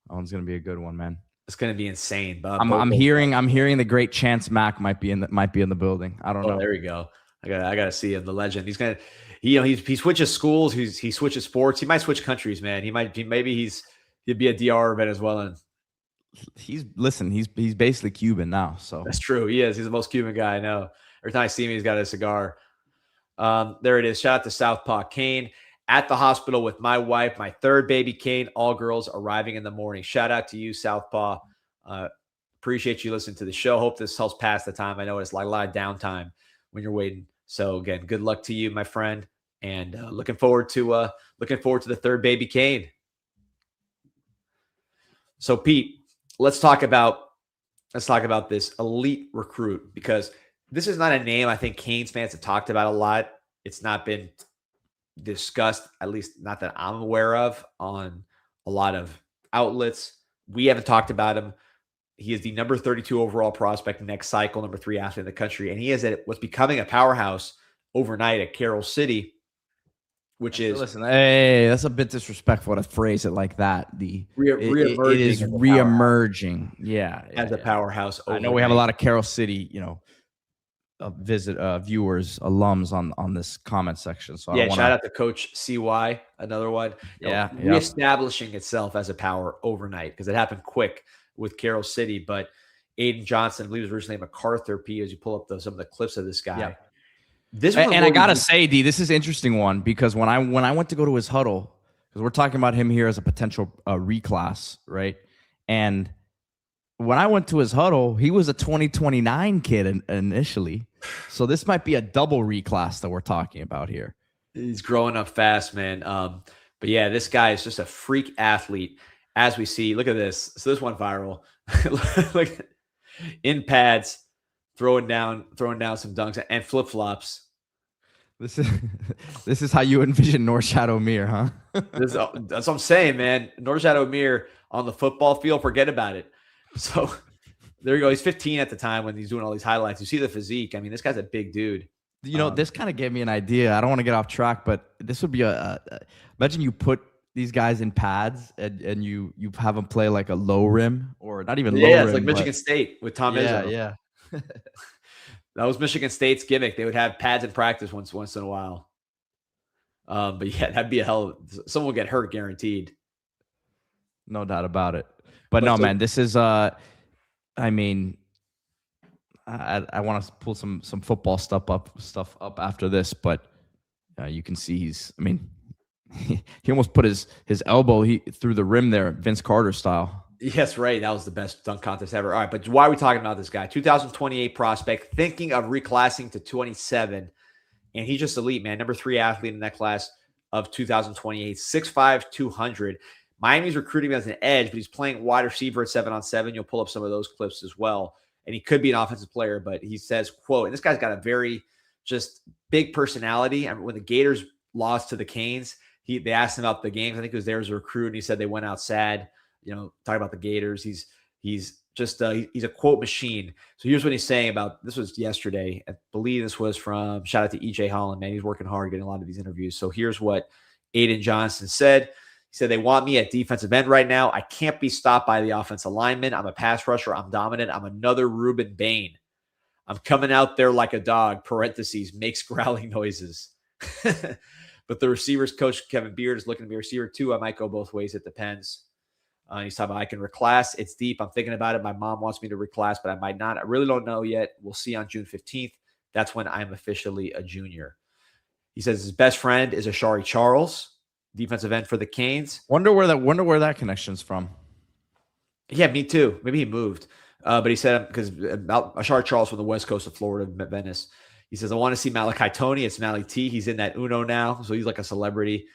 one's gonna be a good one, man. It's gonna be insane. But I'm hearing the great Chance Mack might be in the building. I don't know. There we go. I gotta see him, the legend. He's gonna he switches schools. He switches sports. He might switch countries, man. He'd be a DR Venezuelan. He's basically Cuban now. So that's true. He is. He's the most Cuban guy I know. Every time I see him, he's got a cigar. There it is. Shout out to Southpaw Kane at the hospital with my wife, my third baby Kane, all girls arriving in the morning. Shout out to you, Southpaw. Appreciate you listening to the show. Hope this helps pass the time. I know it's like a lot of downtime when you're waiting. So again, good luck to you, my friend. And looking forward to the third baby Kane. So Pete, let's talk about this elite recruit, because this is not a name I think Canes fans have talked about a lot. It's not been discussed, at least not that I'm aware of, on a lot of outlets. We haven't talked about him. He is the number 32 overall prospect next cycle, number 3 athlete in the country. And he is at what's becoming a powerhouse overnight at Carroll City, which is... Listen, hey, that's a bit disrespectful to phrase it like that. It is re-emerging. Yeah. As a powerhouse overnight. I know we have a lot of Carroll City, viewers, alums on this comment section. So shout out to Coach CY, another one. Reestablishing itself as a power overnight, because it happened quick with Carroll City. But Aiden Johnson, I believe, was originally MacArthur P. As you pull up some of the clips of this guy. Yeah. I gotta say, D, this is an interesting one, because when I went to go to his huddle, because we're talking about him here as a potential reclass, right? And when I went to his huddle, he was a 2029 kid initially. So this might be a double reclass that we're talking about here. He's growing up fast, man. But yeah, this guy is just a freak athlete, as we see. Look at this. So this went viral. Look, in pads, throwing down some dunks and flip-flops. This is how you envision Norshad Mir, huh? That's what I'm saying, man. Norshad Mir on the football field, forget about it. So there you go. He's 15 at the time when he's doing all these highlights. You see the physique. I mean, this guy's a big dude. This kind of gave me an idea. I don't want to get off track, but this would be imagine you put these guys in pads and you have them play like a low rim, or not even low rim. Yeah, it's like Michigan State with Tom Izzo. Yeah. That was Michigan State's gimmick. They would have pads in practice once in a while. But yeah, that'd be someone will get hurt guaranteed. No doubt about it. But no, man, this is I want to pull some football stuff up after this, but you can see he almost put his elbow through the rim there, Vince Carter style. Yes, right. That was the best dunk contest ever. All right, but why are we talking about this guy? 2028 prospect, thinking of reclassing to 27, and he's just elite, man. Number 3 athlete in that class of 2028, 6'5", 200. Miami's recruiting him as an edge, but he's playing wide receiver at 7-on-7. You'll pull up some of those clips as well. And he could be an offensive player, but he says, quote, and this guy's got a very just big personality. I mean, when the Gators lost to the Canes, they asked him about the games. I think it was there as a recruit, and he said they went out sad, talking about the Gators. He's just he's a quote machine. So here's what he's saying about, this was yesterday. I believe this was from, shout out to EJ Holland, man. He's working hard getting a lot of these interviews. So here's what Aiden Johnson said. He said, they want me at defensive end right now. I can't be stopped by the offensive lineman. I'm a pass rusher. I'm dominant. I'm another Ruben Bain. I'm coming out there like a dog, parentheses, makes growling noises. But the receivers coach, Kevin Beard, is looking to be a receiver too. I might go both ways. It depends. He's talking about, I can reclass. It's deep. I'm thinking about it. My mom wants me to reclass, but I might not. I really don't know yet. We'll see on June 15th. That's when I'm officially a junior. He says his best friend is Ashari Charles, defensive end for the Canes. Wonder where that connection's from. Yeah, me too. Maybe he moved. But he said, because Ashari Charles from the west coast of Florida, Venice. He says, I want to see Malachi Tony. It's Mally T. He's in that Uno now, so he's like a celebrity.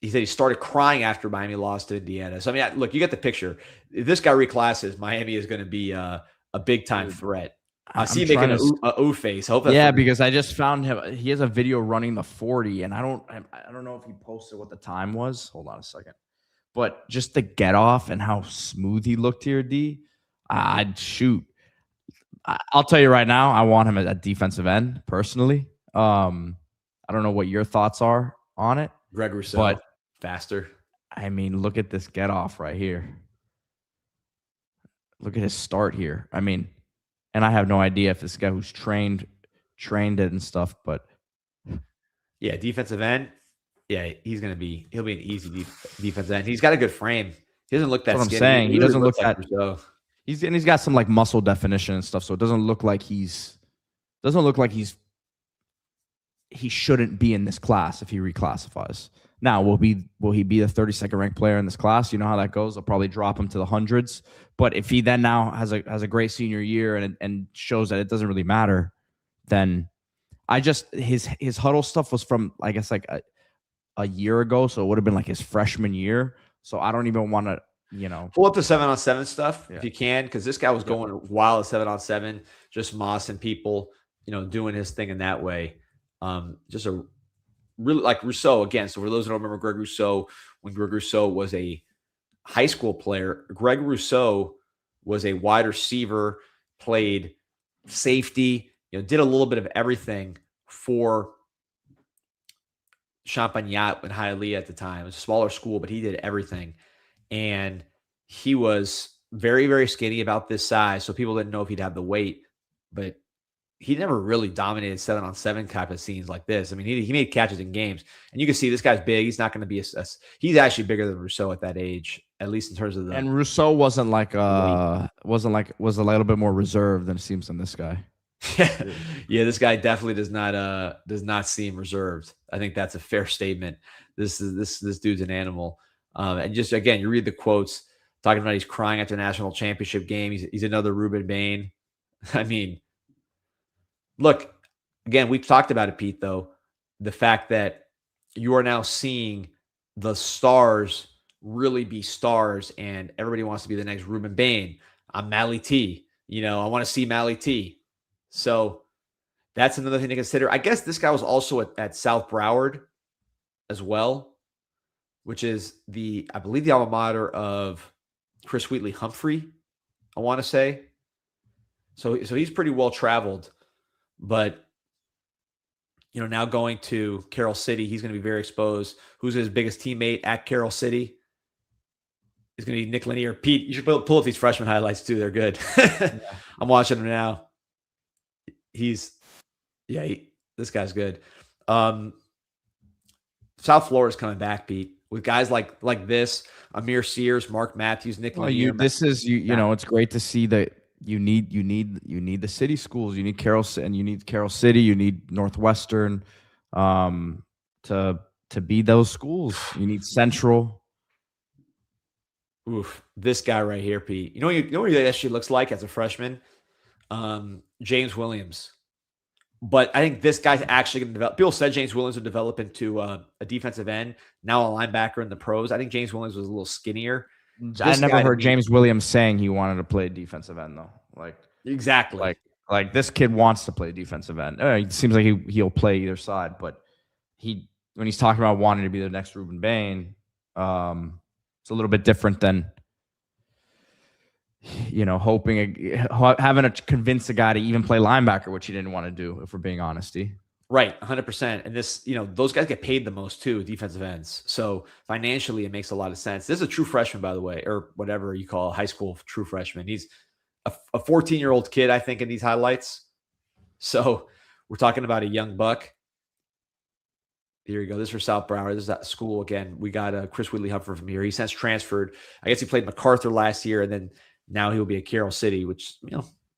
He said he started crying after Miami lost to Indiana. So, I mean, look, you get the picture. If this guy reclasses, Miami is going to be a big-time threat. I see him making a ooh face. I hope that's because I just found him. He has a video running the 40, and I don't know if he posted what the time was. Hold on a second. But just the get off and how smooth he looked here, D. I'd shoot. I'll tell you right now, I want him at defensive end personally. I don't know what your thoughts are on it. Greg Rousseau, but faster. I mean, look at this get off right here. Look at his start here. I mean, and I have no idea if this guy who's trained it and stuff, but yeah, defensive end. Yeah, he'll be an easy defensive end. He's got a good frame. He doesn't look that skinny. I'm saying. He doesn't look that. Rousseau. He's got some like muscle definition and stuff, so it doesn't look like he shouldn't be in this class if he reclassifies. Now, will he be the 32nd ranked player in this class? You know how that goes. They'll probably drop him to the hundreds. But if he then now has a great senior year and shows that it doesn't really matter, then his huddle stuff was from, I guess, like a year ago, so it would have been like his freshman year. So I don't even want to, pull up the 7-on-7 stuff if you can, because this guy was going wild at 7-on-7, just mossing people, doing his thing in that way. Just a really like Rousseau again. So for those who don't remember Greg Rousseau, when Greg Rousseau was a high school player, Greg Rousseau was a wide receiver, played safety, did a little bit of everything for Champagnat and Hialeah at the time. It was a smaller school, but he did everything. And he was very, very skinny, about this size. So people didn't know if he'd have the weight, but he never really dominated 7-on-7 type of scenes like this. I mean, he made catches in games, and you can see this guy's big. He's not going to be he's actually bigger than Rousseau at that age, at least in terms of the. And Rousseau was a little bit more reserved than it seems in this guy. Yeah, this guy definitely does not seem reserved. I think that's a fair statement. This dude's an animal. And just again, you read the quotes talking about he's crying at the national championship game. He's another Ruben Bain. I mean, look, again, we've talked about it, Pete, though. The fact that you are now seeing the stars really be stars, and everybody wants to be the next Ruben Bain. I'm Mally T. I want to see Mally T. So that's another thing to consider. I guess this guy was also at South Broward as well, which is I believe the alma mater of Chris Wheatley Humphrey, I want to say. So he's pretty well traveled. But, now going to Carroll City, he's going to be very exposed. Who's his biggest teammate at Carroll City? Is going to be Nick Lanier. Pete, you should pull up these freshman highlights, too. They're good. I'm watching them now. This guy's good. South Florida's coming back, Pete, with guys like this, Amir Sears, Mark Matthews, Nick Lanier. It's great to see that. You need the city schools. You need Carroll City. You need Northwestern, to be those schools. You need Central. Oof, this guy right here, Pete. You know what he actually looks like as a freshman? James Williams. But I think this guy's actually going to develop. People said James Williams would develop into a defensive end, now a linebacker in the pros. I think James Williams was a little skinnier. I never heard James Williams saying he wanted to play defensive end, though. Exactly. Like this kid wants to play defensive end. It seems like he'll play either side, but when he's talking about wanting to be the next Ruben Bain, it's a little bit different than having to convince a guy to even play linebacker, which he didn't want to do. If we're being honest, Right, 100%. And this, those guys get paid the most too, defensive ends. So financially, it makes a lot of sense. This is a true freshman, by the way, or whatever you call a high school true freshman. He's a 14-year-old kid, I think, in these highlights. So we're talking about a young buck. Here you go. This is for South Broward. This is at school again. We got Chris Wheatley Humphrey from here. He since transferred. I guess he played MacArthur last year, and then now he'll be at Carroll City, which,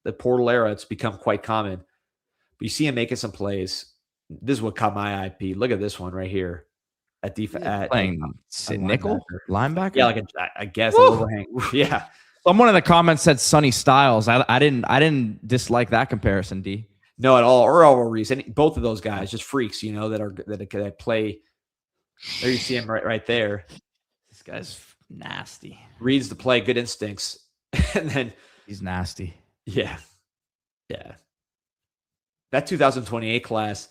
the portal era, it's become quite common. But you see him making some plays. This is what caught my eye, Pete. Look at this one right here at defense. Playing nickel linebacker. Yeah, I guess a overhang. Yeah, Someone in the comments said Sonny Styles. I didn't dislike that comparison, D. No, at all. Or Arbor Reese. Both of those guys, just freaks, that play. There you see him right there. This guy's nasty. Reads the play, good instincts. And then he's nasty. Yeah. That 2028 class,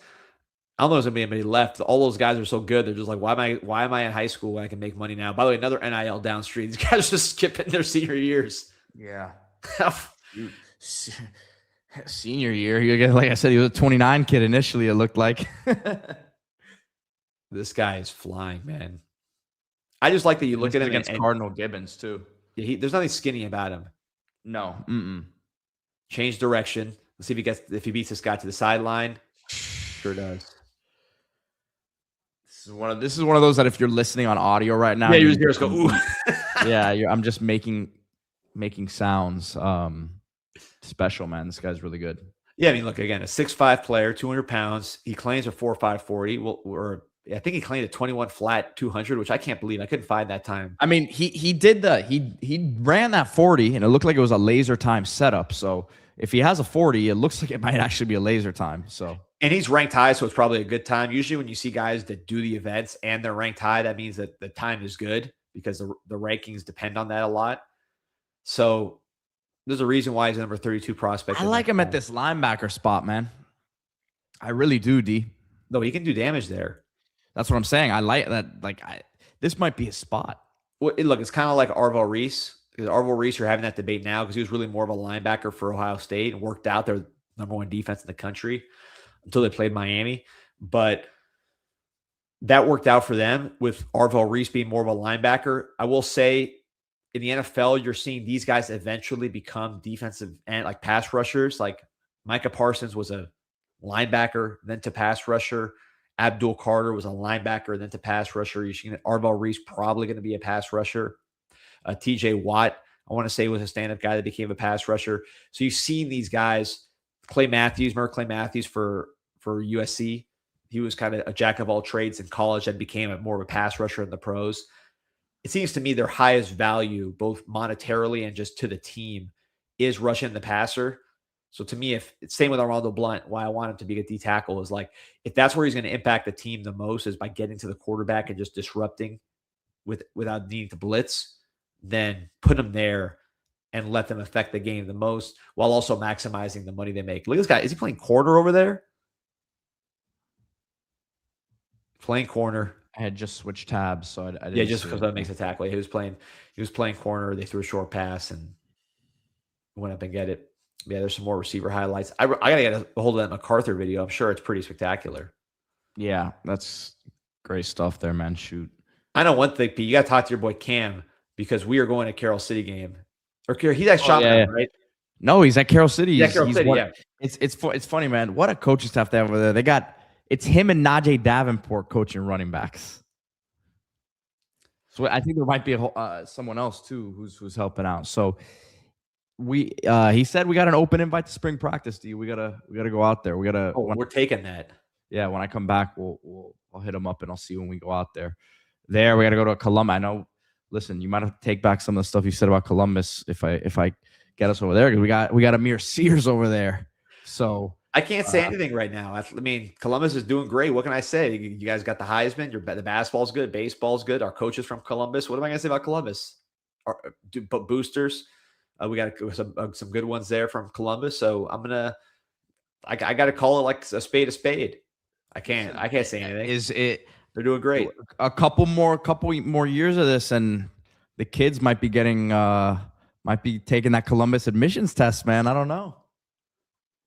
I don't know if there's gonna be anybody left. All those guys are so good. They're just like, why am I in high school when I can make money now? By the way, another NIL downstream. These guys are just skipping their senior years. Yeah. Senior year, like I said, he was a 29 kid initially. It looked like. This guy is flying, man. I just like that you look at him against Cardinal Gibbons too. Yeah, there's nothing skinny about him. No. Change direction. Let's see if he beats this guy to the sideline. Sure does. This is one of those that if you're listening on audio right now, you're just go ooh. Yeah, I'm just making sounds. Special, man. This guy's really good. Yeah, I mean, look, again, a 6'5" player, 200 pounds. He claims a 4.5 40. I think he claimed a 21 flat 200, which I can't believe. I couldn't find that time. I mean, he ran that 40, and it looked like it was a laser time setup. So if he has a 40, it looks like it might actually be a laser time. So. And he's ranked high, so it's probably a good time. Usually when you see guys that do the events and they're ranked high, that means that the time is good because the rankings depend on that a lot. So there's a reason why he's a number 32 prospect. I like him at this linebacker spot, man. I really do, D. No, he can do damage there. That's what I'm saying. I like that. This might be his spot. Well, look, it's kind of like Arvell Reese. Because Arvell Reese, you're having that debate now because he was really more of a linebacker for Ohio State and worked out their number one defense in the country until they played Miami. But that worked out for them with Arvell Reese being more of a linebacker. I will say in the NFL, you're seeing these guys eventually become defensive and like pass rushers. Like Micah Parsons was a linebacker, then to pass rusher. Abdul Carter was a linebacker, then to pass rusher. You're seeing Arvell Reese probably going to be a pass rusher. TJ Watt, I want to say, was a stand-up guy that became a pass rusher. So you've seen these guys. Clay Matthews, remember Clay Matthews for USC? He was kind of a jack of all trades in college and became more of a pass rusher in the pros. It seems to me their highest value, both monetarily and just to the team, is rushing the passer. So to me, if it's same with Armando Blunt, why I want him to be a D tackle is like, if that's where he's going to impact the team the most is by getting to the quarterback and just disrupting without needing to blitz, then put him there and let them affect the game the most while also maximizing the money they make. Look at this guy. Is he playing corner over there? Playing corner. I had just switched tabs, so I didn't. Yeah, just because that makes a tackle. He was playing corner. They threw a short pass and went up and get it. Yeah, there's some more receiver highlights. I gotta get a hold of that MacArthur video. I'm sure it's pretty spectacular. Yeah, that's great stuff there, man. Shoot. I know one thing, Pete. You gotta talk to your boy Cam because we are going to Carroll City game. Or he's at Shopman, right? No, he's at Carroll City. He's at Carroll City, yeah. It's funny, man. What a coaching staff they have over there. It's him and Najee Davenport coaching running backs. So I think there might be someone else too who's helping out. So he said we got an open invite to spring practice. We gotta go out there. We're taking that. Yeah, when I come back, I'll hit him up and I'll see when we go out there. We got to go to Columbus. I know. Listen, you might have to take back some of the stuff you said about Columbus if I get us over there because we got Amir Sears over there. So I can't say anything right now. I mean, Columbus is doing great. What can I say? You guys got the Heisman. The basketball's good. Baseball's good. Our coaches from Columbus. What am I going to say about Columbus? Boosters. We got some good ones there from Columbus. So I got to call it like a spade a spade. I can't say anything. They're doing great. A couple more years of this, and the kids might be taking that Columbus admissions test, man. I don't know.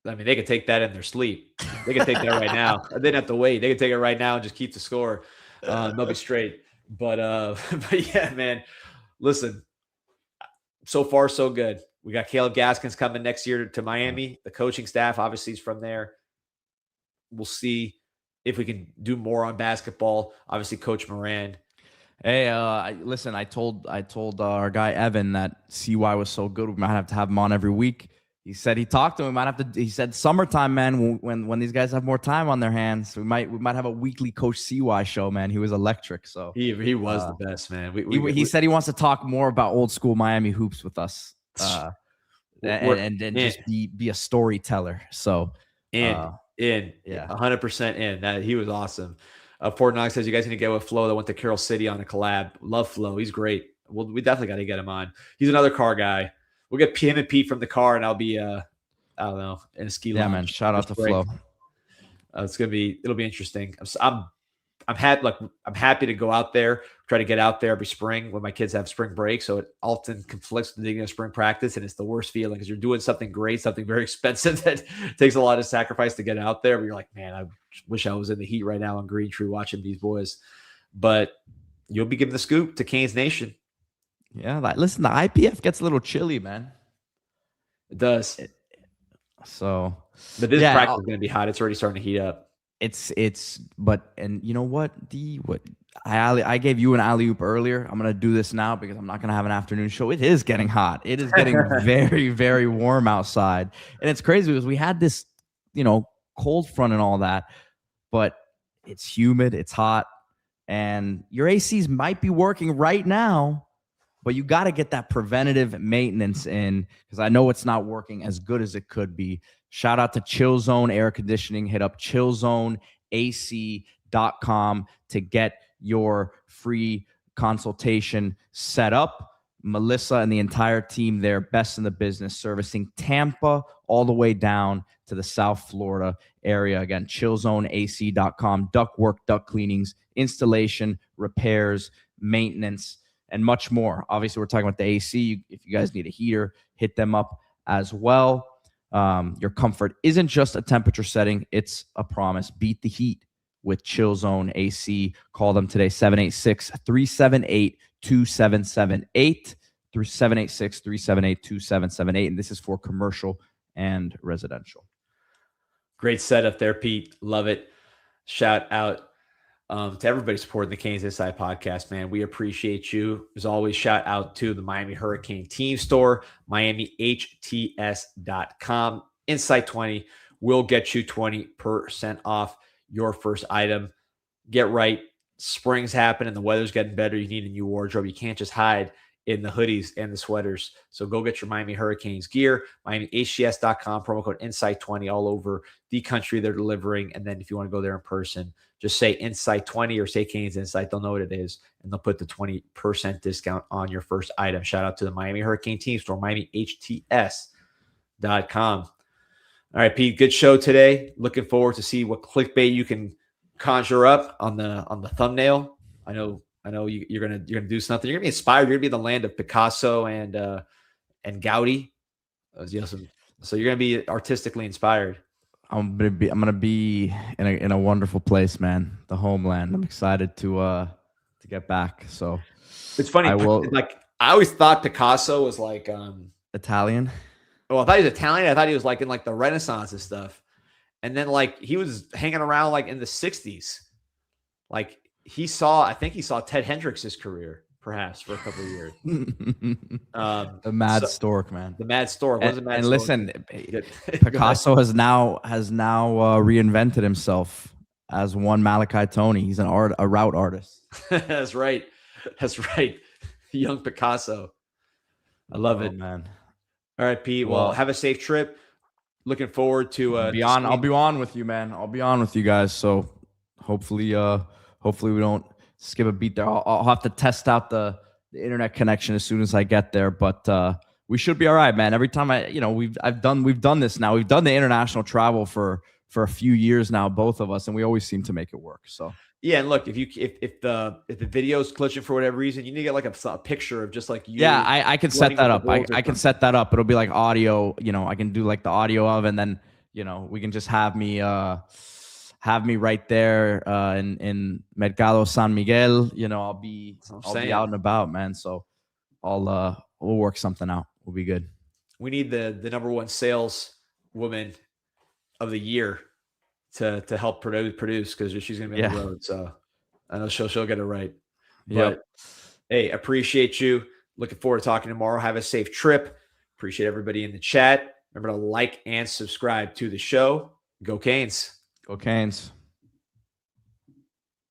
I mean, they could take that in their sleep. They could take that right now. They didn't have to wait. They could take it right now and just keep the score. They'll be straight. But yeah, man. Listen, so far so good. We got Caleb Gaskins coming next year to Miami. The coaching staff obviously is from there. We'll see if we can do more on basketball. Obviously, Coach Moran. Hey, listen, I told our guy Evan that CY was so good. We might have to have him on every week. He said he talked to him. He said summertime, man. When these guys have more time on their hands, we might have a weekly Coach CY show, man. He was electric. So he was the best, man. He said he wants to talk more about old school Miami hoops with us. And just be a storyteller. So in yeah, 100% in. That he was awesome. Fort Knox says you guys need to get with Flo that went to Carroll City on a collab. Love Flo. He's great. We definitely got to get him on. He's another car guy. We'll get him and Pete from the car, and I'll be I don't know, in a ski lounge. Yeah, man. Shout out to Flo. It'll be interesting. I'm happy to go out there, try to get out there every spring when my kids have spring break. So it often conflicts with the beginning of spring practice, and it's the worst feeling because you're doing something great, something very expensive that takes a lot of sacrifice to get out there. But you're like, man, I wish I was in the heat right now on Green Tree watching these boys. But you'll be giving the scoop to Canes Nation. Yeah, listen, the IPF gets a little chilly, man. It does. But this practice is going to be hot. It's already starting to heat up. And you know what? I gave you an alley-oop earlier. I'm going to do this now because I'm not going to have an afternoon show. It is getting hot. It is getting very, very warm outside. And it's crazy because we had this, cold front and all that, but it's humid, it's hot, and your ACs might be working right now, but you got to get that preventative maintenance in because I know it's not working as good as it could be. Shout out to Chill Zone Air Conditioning. Hit up chillzoneac.com to get your free consultation set up. Melissa and the entire team there, best in the business, servicing Tampa all the way down to the South Florida area. Again, chillzoneac.com. Ductwork, duct cleanings, installation, repairs, maintenance, and much more. Obviously, we're talking about the AC. If you guys need a heater, hit them up as well. Your comfort isn't just a temperature setting, it's a promise. Beat the heat with Chill Zone AC. Call them today, 786-378-2778 through 786-378-2778. And this is for commercial and residential. Great setup there, Pete. Love it. Shout out to everybody supporting the Canes Inside podcast, man. We appreciate you. As always, shout out to the Miami Hurricane team store, miamihts.com. Insight 20 will get you 20% off your first item. Get right. Spring's happening. The weather's getting better. You need a new wardrobe. You can't just hide in the hoodies and the sweaters. So go get your Miami Hurricanes gear, miamihts.com, promo code Insight20 all over the country they're delivering. And then if you want to go there in person, just say Insight20 or say Canes Insight. They'll know what it is, and they'll put the 20% discount on your first item. Shout out to the Miami Hurricane team store, miamihts.com. All right, Pete, good show today. Looking forward to see what clickbait you can conjure up on the thumbnail. I know you're gonna do something. You're gonna be inspired. You're gonna be in the land of Picasso and Gaudi. So you're gonna be artistically inspired. I'm gonna be in a wonderful place, man. The homeland. I'm excited to get back. So it's funny. I always thought Picasso was like Italian. Well, I thought he was Italian. I thought he was like in like the Renaissance and stuff. And then like he was hanging around like in the 60s. Like I think he saw Ted Hendrix's career perhaps for a couple of years. The Mad Stork, man. The Mad Stork. And listen, Picasso has now reinvented himself as one Malachi Tony. He's a route artist. That's right. Young Picasso. I love it, man. All right, Pete. Well, have a safe trip. Looking forward to I'll be on with you, man. I'll be on with you guys. So hopefully we don't skip a beat there. I'll have to test out the internet connection as soon as I get there, but we should be all right, man. Every time we've done this now. We've done the international travel for a few years now, both of us, and we always seem to make it work. So yeah, and look, if the video's glitching for whatever reason, you need to get like a picture of just like you. Yeah, I can set that up. I can set that up. It'll be like audio. I can do like the audio of, and then we can just have me right there in Mercado San Miguel. I'll be out and about, man. So we'll work something out. We'll be good. We need the number one sales woman of the year to help produce because she's gonna be on the road. So I know she'll get it right. But hey, appreciate you. Looking forward to talking tomorrow. Have a safe trip. Appreciate everybody in the chat. Remember to like and subscribe to the show. Go Canes. Go Canes.